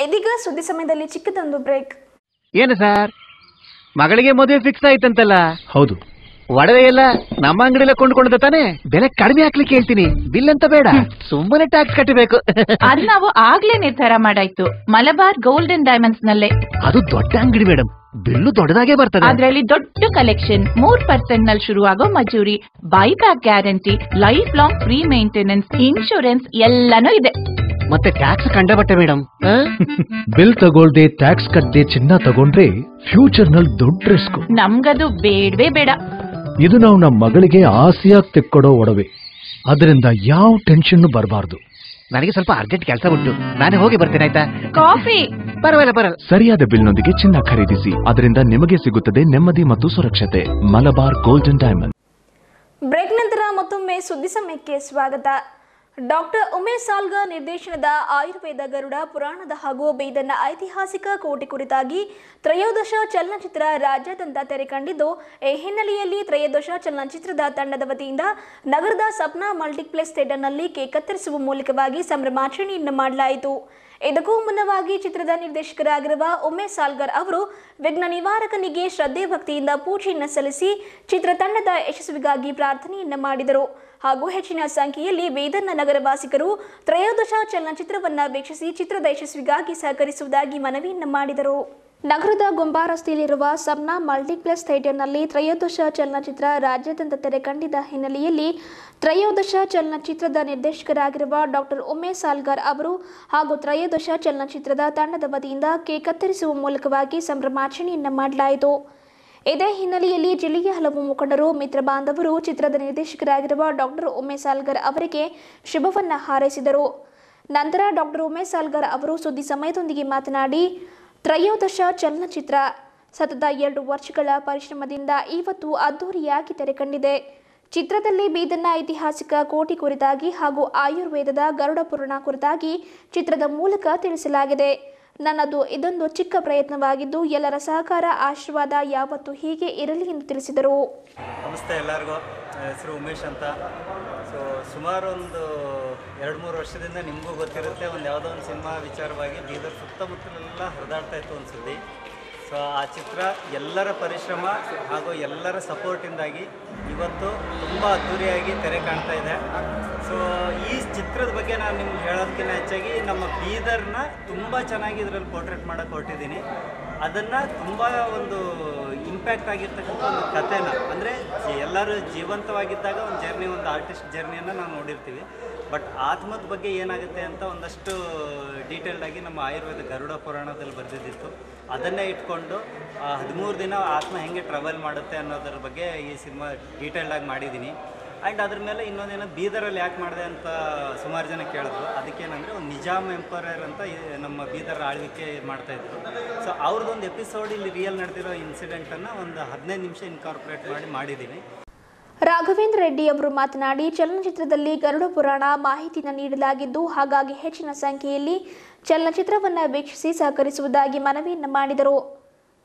ಇದೀಗ ಸುದ್ದಿ ಸಮಯದಲ್ಲಿ ಚಿಕ್ಕದೊಂದು ಬ್ರೇಕ್. ಏನು ಸರ್, ಮಗಳಿಗೆ ಮದುವೆ ಫಿಕ್ಸ್ ಆಯ್ತಂತಲ್ಲ? ಹೌದು. ಒಡವೆ ಎಲ್ಲ ನಮ್ಮ ಅಂಗಡಿಯಲ್ಲ ಕೊಂಡ್ಕೊಂಡ ತಾನೆ, ಬೆಲೆ ಕಡಿಮೆ ಹಾಕ್ಲಿಕ್ಕೆ ಹೇಳ್ತೀನಿ, ಬಿಲ್ ಅಂತ ಬೇಡ, ಸುಮ್ಮನೆ ಟ್ಯಾಕ್ಸ್ ಕಟ್ಟಬೇಕು. ಅದು ನಾವು ಆಗ್ಲೇ ನಿರ್ಧಾರ ಮಾಡಾಯ್ತು, ಮಲಬಾರ್ ಗೋಲ್ಡ್ ಅಂಡ್ ಡೈಮಂಡ್ಸ್ ನಲ್ಲೇ. ಅದು ದೊಡ್ಡ ಅಂಗಡಿ ಮೇಡಮ್, ಬಿಲ್ಲು ದೊಡ್ಡದಾಗೆ ಬರ್ತದೆ. ಅದರಲ್ಲಿ ದೊಡ್ಡ ಕಲೆಕ್ಷನ್, 3% ನಲ್ಲಿ ಶುರುವಾಗೋ ಮಜೂರಿ, buyback guarantee, life long free maintenance, insurance ಎಲ್ಲಾನು ಇದೆ. ಮತ್ತೆ ಟ್ಯಾಕ್ಸ್ ಕಂಡಬಟ್ಟೆ ಮೇಡಮ್. ಬಿಲ್ ತಗೊಳ್ದೆ ಟ್ಯಾಕ್ಸ್ ಕಟ್ಟದೆ ಚಿನ್ನ ತಗೊಂಡ್ರೆ ಫ್ಯೂಚರ್ ನಲ್ಲಿ ದೊಡ್ಡ ರಿಸ್ಕ್. ನಮ್ಗದು ಬೇಡವೇ ಬೇಡ. ಇದು ನಾವು ನಮ್ಮ ಮಗಳಿಗೆ ಆಸೆಯಾಗಿ ತೆಕ್ಕೊಡೋ ಒಡವೆ, ಅದರಿಂದ ಯಾವ ಟೆನ್ಷನ್ ಬರಬಾರ್ದು. ನನಗೆ ಸ್ವಲ್ಪ ಅರ್ಜೆಂಟ್ ಕೆಲಸ ಉಂಟು, ನಾನು ಹೋಗಿ ಬರ್ತೇನೆ ಆಯ್ತಾ? ಕಾಫಿ ಪರವಾಗಿಲ್ಲ. ಸರಿಯಾದ ಬಿಲ್ನೊಂದಿಗೆ ಚಿನ್ನ ಖರೀದಿಸಿ, ಅದರಿಂದ ನಿಮಗೆ ಸಿಗುತ್ತದೆ ನೆಮ್ಮದಿ ಮತ್ತು ಸುರಕ್ಷತೆ. Malabar golden diamond. ಬ್ರೇಕ್ ನಂತರ ಮತ್ತೊಮ್ಮೆ ಸುದ್ದಿ ಸಮಯಕ್ಕೆ ಸ್ವಾಗತ. ಡಾಕ್ಟರ್ ಉಮೇಶ್ ಸಾಲ್ಗರ್ ನಿರ್ದೇಶನದ ಆಯುರ್ವೇದ ಗರುಡ ಪುರಾಣದ ಹಾಗೂ ಬೀದರ್ನ ಐತಿಹಾಸಿಕ ಕೋಟೆ ಕುರಿತಾಗಿ ತ್ರಯೋದಶ ಚಲನಚಿತ್ರ ರಾಜ್ಯಾದ್ಯಂತ ತೆರೆ ಕಂಡಿದ್ದು, ಈ ಹಿನ್ನೆಲೆಯಲ್ಲಿ ತ್ರಯೋದಶ ಚಲನಚಿತ್ರದ ತಂಡದ ವತಿಯಿಂದ ನಗರದ ಸಪ್ನಾ ಮಲ್ಟಿಪ್ಲೆಕ್ಸ್ ಥಿಯೇಟರ್ನಲ್ಲಿ ಕೇಕ್ ಕತ್ತರಿಸುವ ಮೂಲಕವಾಗಿ ಸಂಭ್ರಮಾಚರಣೆಯನ್ನು ಮಾಡಲಾಯಿತು. ಇದಕ್ಕೂ ಮುನ್ನವಾಗಿ ಚಿತ್ರದ ನಿರ್ದೇಶಕರಾಗಿರುವ ಉಮೇಶ್ ಸಾಲ್ಗರ್ ಅವರು ವಿಘ್ನ ನಿವಾರಕನಿಗೆ ಶ್ರದ್ಧೆ ಭಕ್ತಿಯಿಂದ ಪೂಜೆಯನ್ನು ಸಲ್ಲಿಸಿ ಚಿತ್ರತಂಡದ ಯಶಸ್ವಿಗಾಗಿ ಪ್ರಾರ್ಥನೆಯನ್ನು ಮಾಡಿದರು ಹಾಗೂ ಹೆಚ್ಚಿನ ಸಂಖ್ಯೆಯಲ್ಲಿ ಬೀದರ್ನ ನಗರವಾಸಿಗರು ತ್ರಯೋದಶ ಚಲನಚಿತ್ರವನ್ನು ವೀಕ್ಷಿಸಿ ಚಿತ್ರದ ಯಶಸ್ವಿಗಾಗಿ ಸಹಕರಿಸುವುದಾಗಿ ಮನವಿಯನ್ನು ಮಾಡಿದರು. ನಗರದ ಗೊಂಬಾ ರಸ್ತೆಯಲ್ಲಿರುವ ಸಪ್ನಾ ಮಲ್ಟಿಪ್ಲೆಕ್ಸ್ ಥಿಯೇಟರ್ನಲ್ಲಿ ತ್ರಯೋದಶ ಚಲನಚಿತ್ರ ರಾಜ್ಯಾದ್ಯಂತ ತೆರೆ ಕಂಡಿದ್ದ ಹಿನ್ನೆಲೆಯಲ್ಲಿ ತ್ರಯೋದಶ ಚಲನಚಿತ್ರದ ನಿರ್ದೇಶಕರಾಗಿರುವ ಡಾಕ್ಟರ್ ಉಮೇಶ್ ಸಾಲ್ಗರ್ ಅವರು ಹಾಗೂ ತ್ರಯೋದಶ ಚಲನಚಿತ್ರದ ತಂಡದ ವತಿಯಿಂದ ಕೇಕ್ ಕತ್ತರಿಸುವ ಮೂಲಕವಾಗಿ ಸಂಭ್ರಮಾಚರಣೆಯನ್ನು ಮಾಡಲಾಯಿತು. ಇದೇ ಹಿನ್ನೆಲೆಯಲ್ಲಿ ಜಿಲ್ಲೆಯ ಹಲವು ಮುಖಂಡರು, ಮಿತ್ರ ಬಾಂಧವರು ಚಿತ್ರದ ನಿರ್ದೇಶಕರಾಗಿರುವ ಡಾಕ್ಟರ್ ಉಮೇಶ್ ಸಾಲ್ಗರ್ ಅವರಿಗೆ ಶುಭವನ್ನು ಹಾರೈಸಿದರು. ನಂತರ ಡಾಕ್ಟರ್ ಉಮೇಶ್ ಸಾಲ್ಗರ್ ಅವರು ಸುದ್ದಿ ಸಮಯದೊಂದಿಗೆ ಮಾತನಾಡಿ, ತ್ರಯೋದಶ ಚಲನಚಿತ್ರ ಸತತ 2 ವರ್ಷಗಳ ಪರಿಶ್ರಮದಿಂದ ಇವತ್ತು ಅದ್ದೂರಿಯಾಗಿ ತೆರೆ ಕಂಡಿದೆ. ಚಿತ್ರದಲ್ಲಿ ಬೀದರ್ನ ಐತಿಹಾಸಿಕ ಕೋಟೆ ಕುರಿತಾಗಿ ಹಾಗೂ ಆಯುರ್ವೇದದ ಗರುಡ ಪುರಾಣ ಕುರಿತಾಗಿ ಚಿತ್ರದ ಮೂಲಕ ತಿಳಿಸಲಾಗಿದೆ. ನನ್ನದು ಇದೊಂದು ಚಿಕ್ಕ ಪ್ರಯತ್ನವಾಗಿದ್ದು ಎಲ್ಲರ ಸಹಕಾರ ಆಶೀರ್ವಾದ ಯಾವತ್ತೂ ಹೀಗೆ ಇರಲಿ ಎಂದು ತಿಳಿಸಿದರು. ನಮಸ್ತೆ ಎಲ್ಲರಿಗೂ, ಹೆಸರು ಉಮೇಶ್ ಅಂತ. ಸುಮಾರು ಒಂದು 2-3 ವರ್ಷದಿಂದ ನಿಮಗೂ ಗೊತ್ತಿರುತ್ತೆ, ಯಾವುದೋ ಒಂದು ಸಿನಿಮಾ ವಿಚಾರವಾಗಿ ಬೀದರ್ ಸುತ್ತಮುತ್ತಲೆಲ್ಲ ಹರಿದಾಡ್ತಾ ಇತ್ತು ಒಂದು ಸುದ್ದಿ. ಆ ಚಿತ್ರ ಎಲ್ಲರ ಪರಿಶ್ರಮ ಹಾಗೂ ಎಲ್ಲರ ಸಪೋರ್ಟಿಂದಾಗಿ ಇವತ್ತು ತುಂಬ ಅದ್ಧೂರಿಯಾಗಿ ತೆರೆ ಕಾಣ್ತಾ ಇದೆ. ಈ ಚಿತ್ರದ ಬಗ್ಗೆ ನಾನು ನಿಮ್ಗೆ ಹೇಳೋದಕ್ಕಿಂತ ಹೆಚ್ಚಾಗಿ ನಮ್ಮ ಬೀದರ್ನ ತುಂಬ ಚೆನ್ನಾಗಿ ಇದರಲ್ಲಿ ಪೋರ್ಟ್ರೇಟ್ ಮಾಡೋಕ್ಕೆ ಹೊರಟಿದ್ದೀನಿ. ಅದನ್ನು ತುಂಬ ಒಂದು ಇಂಪ್ಯಾಕ್ಟ್ ಆಗಿರ್ತಕ್ಕಂಥ ಒಂದು ಕಥೆನ, ಅಂದರೆ ಎಲ್ಲರೂ ಜೀವಂತವಾಗಿದ್ದಾಗ ಒಂದು ಜರ್ನಿ, ಒಂದು ಆರ್ಟಿಸ್ಟ್ ಜರ್ನಿಯನ್ನು ನಾವು ನೋಡಿರ್ತೀವಿ. ಬಟ್ ಆತ್ಮದ ಬಗ್ಗೆ ಏನಾಗುತ್ತೆ ಅಂತ ಒಂದಷ್ಟು ಡೀಟೇಲ್ಡಾಗಿ ನಮ್ಮ ಆಯುರ್ವೇದ ಗರುಡ ಪುರಾಣದಲ್ಲಿ ಬರೆದಿದ್ದಿತ್ತು. ಅದನ್ನೇ ಇಟ್ಕೊಂಡು 13 ದಿನ ಆತ್ಮ ಹೆಂಗೆ ಟ್ರಾವೆಲ್ ಮಾಡುತ್ತೆ ಅನ್ನೋದ್ರ ಬಗ್ಗೆ ಈ ಸಿನಿಮಾ ಡೀಟೇಲ್ಡಾಗಿ ಮಾಡಿದ್ದೀನಿ. ಆ್ಯಂಡ್ ಅದ್ರ ಮೇಲೆ ಇನ್ನೊಂದೇನು, ಬೀದರಲ್ಲಿ ಯಾಕೆ ಮಾಡಿದೆ ಅಂತ ಸುಮಾರು ಜನ ಕೇಳಿದ್ರು. ಅದಕ್ಕೇನಂದರೆ ಒಂದು ನಿಜಾಮ್ ಎಂಪರರ್ ಅಂತ ನಮ್ಮ ಬೀದರ್ ಆಳ್ವಿಕೆ ಮಾಡ್ತಾಯಿದ್ರು. ಅವ್ರದ್ದೊಂದು ಎಪಿಸೋಡ್ ಇಲ್ಲಿ ರಿಯಲ್ ನಡೆದಿರೋ ಇನ್ಸಿಡೆಂಟನ್ನು ಒಂದು 15 ನಿಮಿಷ ಇನ್ಕಾರ್ಪೊರೇಟ್ ಮಾಡಿದ್ದೀನಿ. ರಾಘವೇಂದ್ರ ರೆಡ್ಡಿ ಅವರು ಮಾತನಾಡಿ, ಚಲನಚಿತ್ರದಲ್ಲಿ ಗರುಡ ಪುರಾಣ ಮಾಹಿತಿಯನ್ನು ನೀಡಲಾಗಿದ್ದು, ಹಾಗಾಗಿ ಹೆಚ್ಚಿನ ಸಂಖ್ಯೆಯಲ್ಲಿ ಚಲನಚಿತ್ರವನ್ನು ವೀಕ್ಷಿಸಿ ಸಹಕರಿಸುವುದಾಗಿ ಮನವಿಯನ್ನು ಮಾಡಿದರು.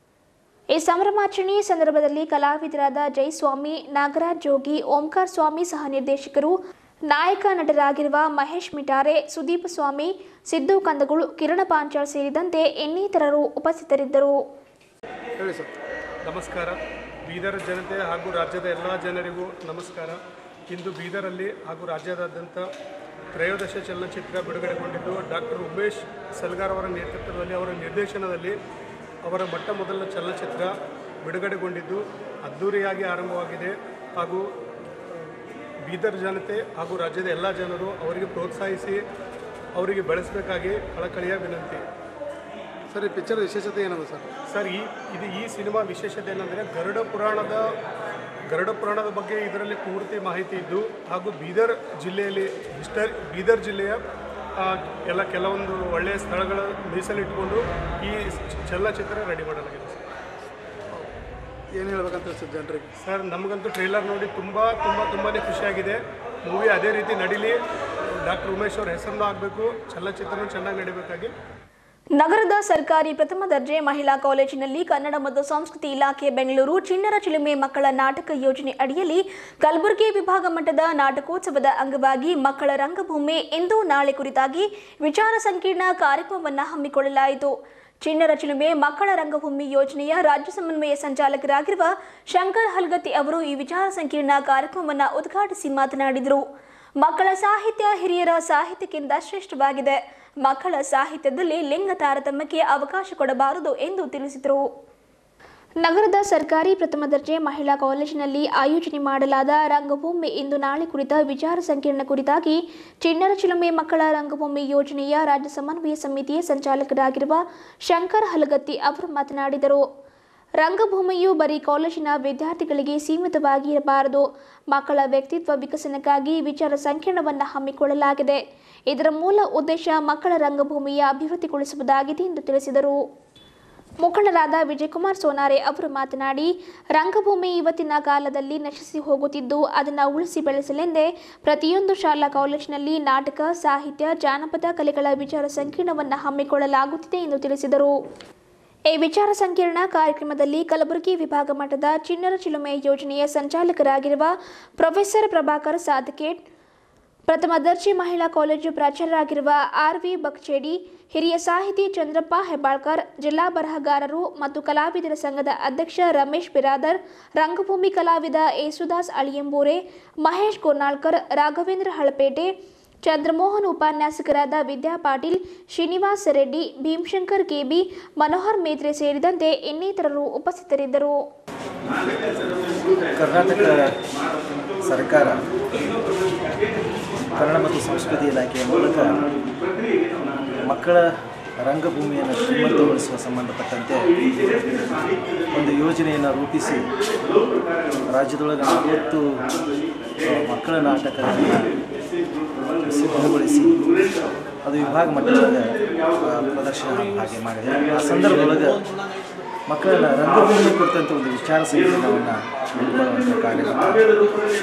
ಈ ಸಂಭ್ರಮಾಚರಣೆ ಸಂದರ್ಭದಲ್ಲಿ ಕಲಾವಿದರಾದ ಜೈಸ್ವಾಮಿ, ನಾಗರಾಜ್ ಜೋಗಿ, ಓಂಕಾರ್ ಸ್ವಾಮಿ ಸಹ ನಿರ್ದೇಶಕರು, ನಾಯಕ ನಟರಾಗಿರುವ ಮಹೇಶ್ ಮಿಟಾರೆ, ಸುದೀಪ್ ಸ್ವಾಮಿ, ಸಿದ್ದು ಕಂದಗುಳು, ಕಿರಣ ಪಾಂಚಾಳ್ ಸೇರಿದಂತೆ ಇನ್ನಿತರರು ಉಪಸ್ಥಿತರಿದ್ದರು. ನಮಸ್ಕಾರ. ಬೀದರ್ ಜನತೆ ಹಾಗೂ ರಾಜ್ಯದ ಎಲ್ಲ ಜನರಿಗೂ ನಮಸ್ಕಾರ. ಇಂದು ಬೀದರಲ್ಲಿ ಹಾಗೂ ರಾಜ್ಯಾದ್ಯಂತ ತ್ರಯೋದಶ ಚಲನಚಿತ್ರ ಬಿಡುಗಡೆಗೊಂಡಿದ್ದು, ಡಾಕ್ಟರ್ ಉಮೇಶ್ ಸಾಲ್ಗರ್ ಅವರ ನೇತೃತ್ವದಲ್ಲಿ, ಅವರ ನಿರ್ದೇಶನದಲ್ಲಿ ಅವರ ಮೊಟ್ಟಮೊದಲ ಚಲನಚಿತ್ರ ಬಿಡುಗಡೆಗೊಂಡಿದ್ದು ಅದ್ಧೂರಿಯಾಗಿ ಆರಂಭವಾಗಿದೆ. ಹಾಗೂ ಬೀದರ್ ಜನತೆ ಹಾಗೂ ರಾಜ್ಯದ ಎಲ್ಲ ಜನರು ಅವರಿಗೆ ಪ್ರೋತ್ಸಾಹಿಸಿ ಅವರಿಗೆ ಬೆಳೆಸಬೇಕಾಗಿ ಕಳಕಳಿಯ ವಿನಂತಿ. ಸರ್, ಈ ಪಿಕ್ಚರ್ ವಿಶೇಷತೆ ಏನದು ಸರ್? ಈ ಸಿನಿಮಾ ವಿಶೇಷತೆ ಏನಂದರೆ ಗರುಡ ಪುರಾಣದ ಬಗ್ಗೆ ಇದರಲ್ಲಿ ಪೂರ್ತಿ ಮಾಹಿತಿ ಇದ್ದು, ಹಾಗೂ ಬೀದರ್ ಜಿಲ್ಲೆಯ ಕೆಲವೊಂದು ಒಳ್ಳೆಯ ಸ್ಥಳಗಳ ಮೀಸಲಿಟ್ಕೊಂಡು ಈ ಚಲನಚಿತ್ರ ರೆಡಿ ಮಾಡಲಾಗಿದೆ. ಏನು ಹೇಳ್ಬೇಕಂತ ಸರ್ ಜನರಿಗೆ? ಸರ್, ನಮಗಂತೂ ಟ್ರೈಲರ್ ನೋಡಿ ತುಂಬಾ ಖುಷಿಯಾಗಿದೆ. ಮೂವಿ ಅದೇ ರೀತಿ ನಡೀಲಿ, ಡಾಕ್ಟರ್ ಉಮೇಶ್ ಅವ್ರ ಹೆಸರನ್ನು ಆಗಬೇಕು, ಚಲನಚಿತ್ರನೂ ಚೆನ್ನಾಗಿ ನಡೀಬೇಕಾಗಿ. ನಗರದ ಸರ್ಕಾರಿ ಪ್ರಥಮ ದರ್ಜೆ ಮಹಿಳಾ ಕಾಲೇಜಿನಲ್ಲಿ ಕನ್ನಡ ಮತ್ತು ಸಂಸ್ಕೃತಿ ಇಲಾಖೆ ಬೆಂಗಳೂರು ಚಿಣ್ಣರ ಚಿಲುಮೆ ಮಕ್ಕಳ ನಾಟಕ ಯೋಜನೆ ಅಡಿಯಲ್ಲಿ ಕಲಬುರಗಿ ವಿಭಾಗ ಮಟ್ಟದ ನಾಟಕೋತ್ಸವದ ಅಂಗವಾಗಿ ಮಕ್ಕಳ ರಂಗಭೂಮಿ ಇಂದು ನಾಳೆ ಕುರಿತಾಗಿ ವಿಚಾರ ಸಂಕಿರಣ ಕಾರ್ಯಕ್ರಮವನ್ನು ಹಮ್ಮಿಕೊಳ್ಳಲಾಯಿತು. ಚಿಣ್ಣರ ಚಿಲುಮೆ ಮಕ್ಕಳ ರಂಗಭೂಮಿ ಯೋಜನೆಯ ರಾಜ್ಯ ಸಮನ್ವಯ ಸಂಚಾಲಕರಾಗಿರುವ ಶಂಕರ್ ಹಲ್ಗತ್ತಿ ಅವರು ಈ ವಿಚಾರ ಸಂಕಿರಣ ಕಾರ್ಯಕ್ರಮವನ್ನು ಉದ್ಘಾಟಿಸಿ ಮಾತನಾಡಿದರು. ಮಕ್ಕಳ ಸಾಹಿತ್ಯ ಹಿರಿಯರ ಸಾಹಿತ್ಯಕ್ಕಿಂತ ಶ್ರೇಷ್ಠವಾಗಿದೆ. ಮಕ್ಕಳ ಸಾಹಿತ್ಯದಲ್ಲಿ ಲಿಂಗ ತಾರತಮ್ಯಕ್ಕೆ ಅವಕಾಶ ಕೊಡಬಾರದು ಎಂದು ತಿಳಿಸಿದರು. ನಗರದ ಸರ್ಕಾರಿ ಪ್ರಥಮ ದರ್ಜೆ ಮಹಿಳಾ ಕಾಲೇಜಿನಲ್ಲಿ ಆಯೋಜನೆ ಮಾಡಲಾದ ರಂಗಭೂಮಿ ಇಂದು ನಾಳೆ ಕುರಿತ ವಿಚಾರ ಸಂಕಿರಣ ಕುರಿತಾಗಿ ಚಿಣ್ಣರ ಚಿಲುಮೆ ಮಕ್ಕಳ ರಂಗಭೂಮಿ ಯೋಜನೆಯ ರಾಜ್ಯ ಸಮನ್ವಯ ಸಮಿತಿಯ ಸಂಚಾಲಕರಾಗಿರುವ ಶಂಕರ್ ಹಲಗತ್ತಿ ಅವರು ಮಾತನಾಡಿದರು. ರಂಗಭೂಮಿಯು ಬರೀ ಕಾಲೇಜಿನ ವಿದ್ಯಾರ್ಥಿಗಳಿಗೆ ಸೀಮಿತವಾಗಿರಬಾರದು. ಮಕ್ಕಳ ವ್ಯಕ್ತಿತ್ವ ವಿಕಸನಕ್ಕಾಗಿ ವಿಚಾರ ಸಂಕಿರಣವನ್ನು ಹಮ್ಮಿಕೊಳ್ಳಲಾಗಿದೆ. ಇದರ ಮೂಲ ಉದ್ದೇಶ ಮಕ್ಕಳ ರಂಗಭೂಮಿಯ ಅಭಿವೃದ್ಧಿಗೊಳಿಸುವುದಾಗಿದೆ ಎಂದು ತಿಳಿಸಿದರು. ಮುಖಂಡರಾದ ವಿಜಯಕುಮಾರ್ ಸೋನಾರೆ ಅವರು ಮಾತನಾಡಿ, ರಂಗಭೂಮಿ ಇವತ್ತಿನ ಕಾಲದಲ್ಲಿ ನಶಿಸಿ ಹೋಗುತ್ತಿದ್ದು ಅದನ್ನು ಉಳಿಸಿ ಬೆಳೆಸಲೆಂದೇ ಪ್ರತಿಯೊಂದು ಶಾಲಾ ಕಾಲೇಜಿನಲ್ಲಿ ನಾಟಕ, ಸಾಹಿತ್ಯ, ಜಾನಪದ ಕಲೆಗಳ ವಿಚಾರ ಸಂಕಿರಣವನ್ನು ಹಮ್ಮಿಕೊಳ್ಳಲಾಗುತ್ತಿದೆ ಎಂದು ತಿಳಿಸಿದರು. ಈ ವಿಚಾರ ಸಂಕಿರಣ ಕಾರ್ಯಕ್ರಮದಲ್ಲಿ ಕಲಬುರಗಿ ವಿಭಾಗ ಮಟ್ಟದ ಚಿಣ್ಣರ ಚಿಲುಮೆ ಯೋಜನೆಯ ಸಂಚಾಲಕರಾಗಿರುವ ಪ್ರೊಫೆಸರ್ ಪ್ರಭಾಕರ್ ಸಾಧಕೇಟ್, ಪ್ರಥಮ ದರ್ಜೆ ಮಹಿಳಾ ಕಾಲೇಜು ಪ್ರಾಚಾರ್ಯರಾಗಿರುವ ಆರ್.ವಿ. ಬಕ್ಚೇಡಿ, ಹಿರಿಯ ಸಾಹಿತಿ ಚಂದ್ರಪ್ಪ ಹೆಬ್ಬಾಳ್ಕರ್, ಜಿಲ್ಲಾ ಬರಹಗಾರರು ಮತ್ತು ಕಲಾವಿದರ ಸಂಘದ ಅಧ್ಯಕ್ಷ ರಮೇಶ್ ಬಿರಾದರ್, ರಂಗಭೂಮಿ ಕಲಾವಿದ ಯೇಸುದಾಸ್ ಅಳಿಯಂಬೂರೆ, ಮಹೇಶ್ ಗೋರ್ನಾಳ್ಕರ್, ರಾಘವೇಂದ್ರ ಹಳಪೇಟೆ, ಚಂದ್ರಮೋಹನ್, ಉಪನ್ಯಾಸಕರಾದ ವಿದ್ಯಾ ಪಾಟೀಲ್, ಶ್ರೀನಿವಾಸ್ ರೆಡ್ಡಿ, ಭೀಮಶಂಕರ್ ಕೆಬಿ, ಮನೋಹರ್ ಮೇತ್ರೆ ಸೇರಿದಂತೆ ಇನ್ನಿತರರು ಉಪಸ್ಥಿತರಿದ್ದರು. ಕರ್ನಾಟಕ ಸರ್ಕಾರ ಕನ್ನಡ ಮತ್ತು ಸಂಸ್ಕೃತಿ ಇಲಾಖೆಯ ಮೂಲಕ ಮಕ್ಕಳ ರಂಗಭೂಮಿಯನ್ನು ಶ್ರೀಮಂತಗೊಳಿಸುವ ಸಂಬಂಧಪಟ್ಟಂತೆ ಒಂದು ಯೋಜನೆಯನ್ನು ರೂಪಿಸಿ ರಾಜ್ಯದೊಳಗೆ 40 ಮಕ್ಕಳ ನಾಟಕಗಳನ್ನು ಸಿದ್ಧಗೊಳಿಸಿ ಅದು ವಿಭಾಗ ಮಟ್ಟದೊಳಗೆ ಪ್ರದರ್ಶನ ಹಾಗೆ ಮಾಡಿದೆ. ಆ ಸಂದರ್ಭದೊಳಗೆ ಮಕ್ಕಳ ರಂಗಭೂಮಿ ಕುರಿತಂತೆ ಒಂದು ವಿಚಾರ ಸಂಕಿರಣವನ್ನು ಹಮ್ಮಿಕೊಳ್ಳುವಂಥ ಕಾರ್ಯಕ್ರಮ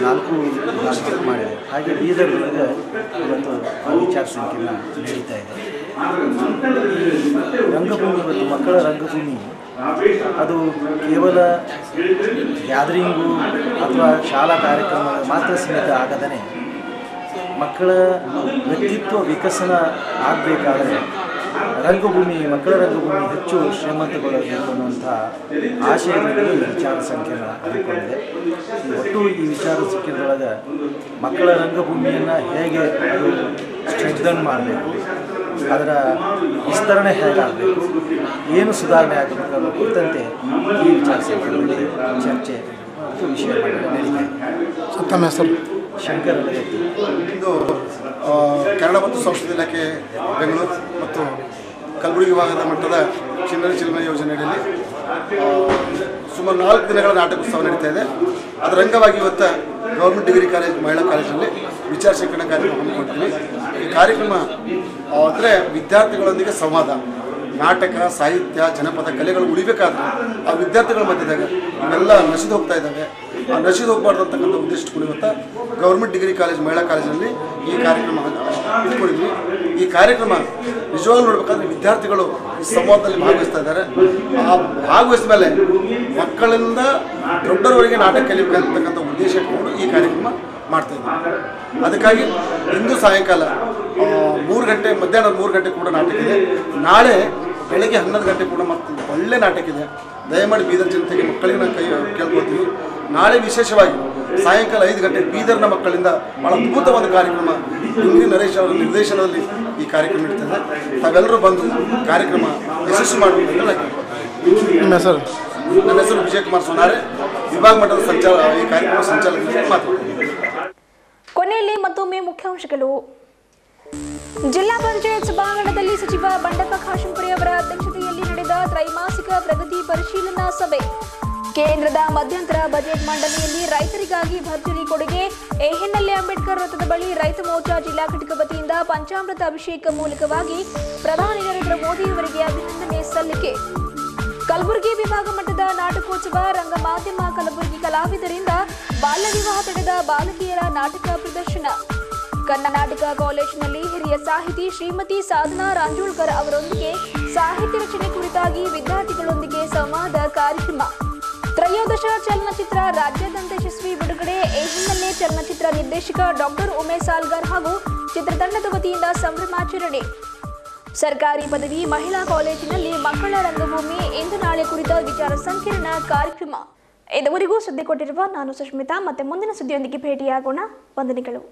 4 ವಿಭಾಗ ಮಾಡಿದೆ. ಹಾಗೆ ಬೀದರ್ನೊಳಗೆ ಇವತ್ತು ಆ ವಿಚಾರ ಸಂಕಿರಣ ನಡೀತಾ ಇದೆ. ರಂಗಭೂಮಿ ಮತ್ತು ಮಕ್ಕಳ ರಂಗಭೂಮಿ ಅದು ಕೇವಲ ಗ್ಯಾದರಿಂಗು ಅಥವಾ ಶಾಲಾ ಕಾರ್ಯಕ್ರಮ ಮಾತ್ರ ಸೀಮಿತ ಆಗದೇ ಮಕ್ಕಳ ವ್ಯಕ್ತಿತ್ವ ವಿಕಸನ ಆಗಬೇಕಾದರೆ ಮಕ್ಕಳ ರಂಗಭೂಮಿ ಹೆಚ್ಚು ಶ್ರೀಮಂತಗೊಳ್ಳಬೇಕು ಅನ್ನುವಂಥ ಆಶಯದಲ್ಲಿ ಈ ವಿಚಾರ ಸಂಕಿರಣ ಹಮ್ಮಿಕೊಂಡಿದೆ. ಒಟ್ಟು ಈ ವಿಚಾರ ಸಂಕಿರಣದೊಳಗೆ ಮಕ್ಕಳ ರಂಗಭೂಮಿಯನ್ನು ಹೇಗೆ ಅದು ಸ್ಟ್ರೆಂಥನ್ ಮಾಡಬೇಕು, ಅದರ ವಿಸ್ತರಣೆ ಹೇಗಾಗಬೇಕು, ಏನು ಸುಧಾರಣೆ ಆಗಬೇಕು ಅನ್ನೋ ಕುರಿತಂತೆ ಈ ವಿಚಾರ ಸಂಕಿರಣದಲ್ಲಿ ಚರ್ಚೆ ಮತ್ತು ವಿಷಯ ನಡೀತಾ ಇದೆ. ತಮ್ಮ ಹೆಸರು? ಶಂಕರ್ ಅಲಗತ್ತಿ. ಇದು ಕನ್ನಡ ಮತ್ತು ಸಂಸ್ಕೃತಿ ಇಲಾಖೆ ಬೆಂಗಳೂರು ಮತ್ತು ಕಲಬುರಗಿ ವಿಭಾಗದ ಮಟ್ಟದ ಚಿಣ್ಣರ ಚಿಲುಮೆ ಯೋಜನೆಯಲ್ಲಿ ಸುಮಾರು 4 ದಿನಗಳ ನಾಟಕೋತ್ಸವ ನಡೀತಾ ಇದೆ. ಅದರ ಅಂಗವಾಗಿ ಇವತ್ತು ಗೌರ್ಮೆಂಟ್ ಡಿಗ್ರಿ ಕಾಲೇಜ್ ಮಹಿಳಾ ಕಾಲೇಜಲ್ಲಿ ವಿಚಾರ ಸಂಕಿರಣ ಕಾರ್ಯಕ್ರಮ ಹಮ್ಮಿಕೊಳ್ತೀವಿ. ಈ ಕಾರ್ಯಕ್ರಮ ಅಂದರೆ ವಿದ್ಯಾರ್ಥಿಗಳೊಂದಿಗೆ ಸಂವಾದ, ನಾಟಕ, ಸಾಹಿತ್ಯ, ಜನಪದ ಕಲೆಗಳು ಉಳಿಬೇಕಾದ್ರೆ ಆ ವಿದ್ಯಾರ್ಥಿಗಳ ಮಧ್ಯದಾಗ ಇವೆಲ್ಲ ನಶಿದು ಹೋಗ್ತಾ ಇದ್ದಾವೆ. ಆ ನಶಿದು ಹೋಗಬಾರ್ದು ಅಂತಕ್ಕಂಥ ಉದ್ದೇಶ ಇವತ್ತು ಗೌರ್ಮೆಂಟ್ ಡಿಗ್ರಿ ಕಾಲೇಜ್ ಮಹಿಳಾ ಕಾಲೇಜಿನಲ್ಲಿ ಈ ಕಾರ್ಯಕ್ರಮ ಇಟ್ಕೊಂಡಿದ್ವಿ. ಈ ಕಾರ್ಯಕ್ರಮ ನಿಜವಾಗ್ಲೂ ನೋಡಬೇಕಾದ್ರೆ ವಿದ್ಯಾರ್ಥಿಗಳು ಈ ಸಂವಾದದಲ್ಲಿ ಭಾಗವಹಿಸ್ತಾ ಇದ್ದಾರೆ. ಆ ಭಾಗವಹಿಸಿದ ಮೇಲೆ ಮಕ್ಕಳಿಂದ ದೊಡ್ಡರವರೆಗೆ ನಾಟಕ ಕಲಿಬೇಕಂತಕ್ಕಂಥ ಉದ್ದೇಶ ಇಟ್ಕೊಂಡು ಈ ಕಾರ್ಯಕ್ರಮ ಮಾಡ್ತಾ ಇದ್ದೀವಿ. ಅದಕ್ಕಾಗಿ ಇಂದು ಸಾಯಂಕಾಲ 3 ಗಂಟೆ ಮಧ್ಯಾಹ್ನ 3 ಗಂಟೆ ಕೂಡ ನಾಟಕ ಇದೆ. ನಾಳೆ ಬೆಳಗ್ಗೆ 11 ಗಂಟೆ ಕೂಡ ಮತ್ತು ಒಳ್ಳೆ ನಾಟಕ ಇದೆ. ದಯಮಾಡಿ ಬೀದರ್ ಜನತೆಗೆ ಮಕ್ಕಳಿಗೆ ನಾನು ಕೇಳ್ಕೊಳ್ತೀವಿ. ನಾಳೆ ವಿಶೇಷವಾಗಿ ಸಾಯಂಕಾಲ 5 ಗಂಟೆ ಬೀದರ್ನ ಮಕ್ಕಳಿಂದ ಭಾಳ ಅದ್ಭುತವಾದ ಕಾರ್ಯಕ್ರಮ ಇಂಗ್ರಿ ನರೇಶ್ ಅವರ ನಿರ್ದೇಶನದಲ್ಲಿ ಈ ಕಾರ್ಯಕ್ರಮ ನಡೀತದೆ. ತಾವೆಲ್ಲರೂ ಬಂದು ಕಾರ್ಯಕ್ರಮ ಯಶಸ್ವಿ ಮಾಡಬೇಕು ಅಂತ ನಾನು ಕೇಳ್ಕೊಳ್ತೀನಿ. ನಿಮ್ಮ ಹೆಸರು? ನನ್ನ ಹೆಸರು ವಿಜಯಕುಮಾರ್ ಸೋನಾರೆ, ವಿಭಾಗ ಮಟ್ಟದ ಈ ಕಾರ್ಯಕ್ರಮ ಸಂಚಾಲಕರಿಗೆ ಮಾತಾಡ್ತೀನಿ. ಕೊನೆಯಲ್ಲಿ ಮತ್ತೊಮ್ಮೆ ಮುಖ್ಯಾಂಶಗಳು. ಜಿಲ್ಲಾ ಪಂಚಾಯತ್ ಸಭಾಂಗಣದಲ್ಲಿ ಸಚಿವ ಬಂಡೆಪ್ಪ ಖಾಶೆಂಪುರಿ ಅವರ ಅಧ್ಯಕ್ಷತೆಯಲ್ಲಿ ನಡೆದ ತ್ರೈಮಾಸಿಕ ಪ್ರಗತಿ ಪರಿಶೀಲನಾ ಸಭೆ. ಕೇಂದ್ರದ ಮಧ್ಯಂತರ ಬಜೆಟ್ ಮಂಡನೆಯಲ್ಲಿ ರೈತರಿಗಾಗಿ ಭರ್ಜರಿ ಕೊಡುಗೆ. ಎಎನ್ಎಲ್ ಅಂಬೇಡ್ಕರ್ ವೃತ್ತದ ಬಳಿ ರೈತ ಮೋರ್ಚಾ ಜಿಲ್ಲಾ ಘಟಕ ವತಿಯಿಂದ ಪಂಚಾಮೃತ ಅಭಿಷೇಕ ಮೂಲಕವಾಗಿ ಪ್ರಧಾನಿ ನರೇಂದ್ರ ಮೋದಿ ಅವರಿಗೆ ಅಭಿನಂದನೆ ಸಲ್ಲಿಕೆ. ಕಲಬುರಗಿ ವಿಭಾಗ ಮಟ್ಟದ ನಾಟಕೋತ್ಸವ. ರಂಗಮಾಧ್ಯಮ ಕಲಬುರಗಿ ಕಲಾವಿದರಿಂದ ಬಾಲ್ಯ ವಿವಾಹ ತಡೆದ ಬಾಲಕಿಯರ ನಾಟಕ ಪ್ರದರ್ಶನ. ಕರ್ನಾಟಕ ಕಾಲೇಜಿನಲ್ಲಿ ಹಿರಿಯ ಸಾಹಿತಿ ಶ್ರೀಮತಿ ಸಾಧನಾ ರಾಂಜೋಳ್ಕರ್ ಅವರೊಂದಿಗೆ ಸಾಹಿತ್ಯ ರಚನೆ ಕುರಿತಾಗಿ ವಿದ್ಯಾರ್ಥಿಗಳೊಂದಿಗೆ ಸಂವಾದ ಕಾರ್ಯಕ್ರಮ. ತ್ರಯೋದಶ ಚಲನಚಿತ್ರ ರಾಜ್ಯಾದ್ಯಂತ ಯಶಸ್ವಿ ಬಿಡುಗಡೆ. ಈ ಹಿನ್ನೆಲೆ ಚಲನಚಿತ್ರ ನಿರ್ದೇಶಕ ಡಾಕ್ಟರ್ ಉಮೇಶ್ ಸಾಲ್ಗರ್ ಹಾಗೂ ಚಿತ್ರತಂಡದ ವತಿಯಿಂದ ಸಂಭ್ರಮಾಚರಣೆ. ಸರ್ಕಾರಿ ಪದವಿ ಮಹಿಳಾ ಕಾಲೇಜಿನಲ್ಲಿ ಮಕ್ಕಳ ರಂಗಭೂಮಿ ಇಂದು ನಾಳೆ ಕುರಿತ ವಿಚಾರ ಸಂಕಿರಣ ಕಾರ್ಯಕ್ರಮ. ಇದುವರೆಗೂ ಸುದ್ದಿ ಕೊಟ್ಟಿರುವ ನಾನು ಸುಷ್ಮಿತಾ. ಮತ್ತೆ ಮುಂದಿನ ಸುದ್ದಿಯೊಂದಿಗೆ ಭೇಟಿಯಾಗೋಣ. ವಂದನೆಗಳು.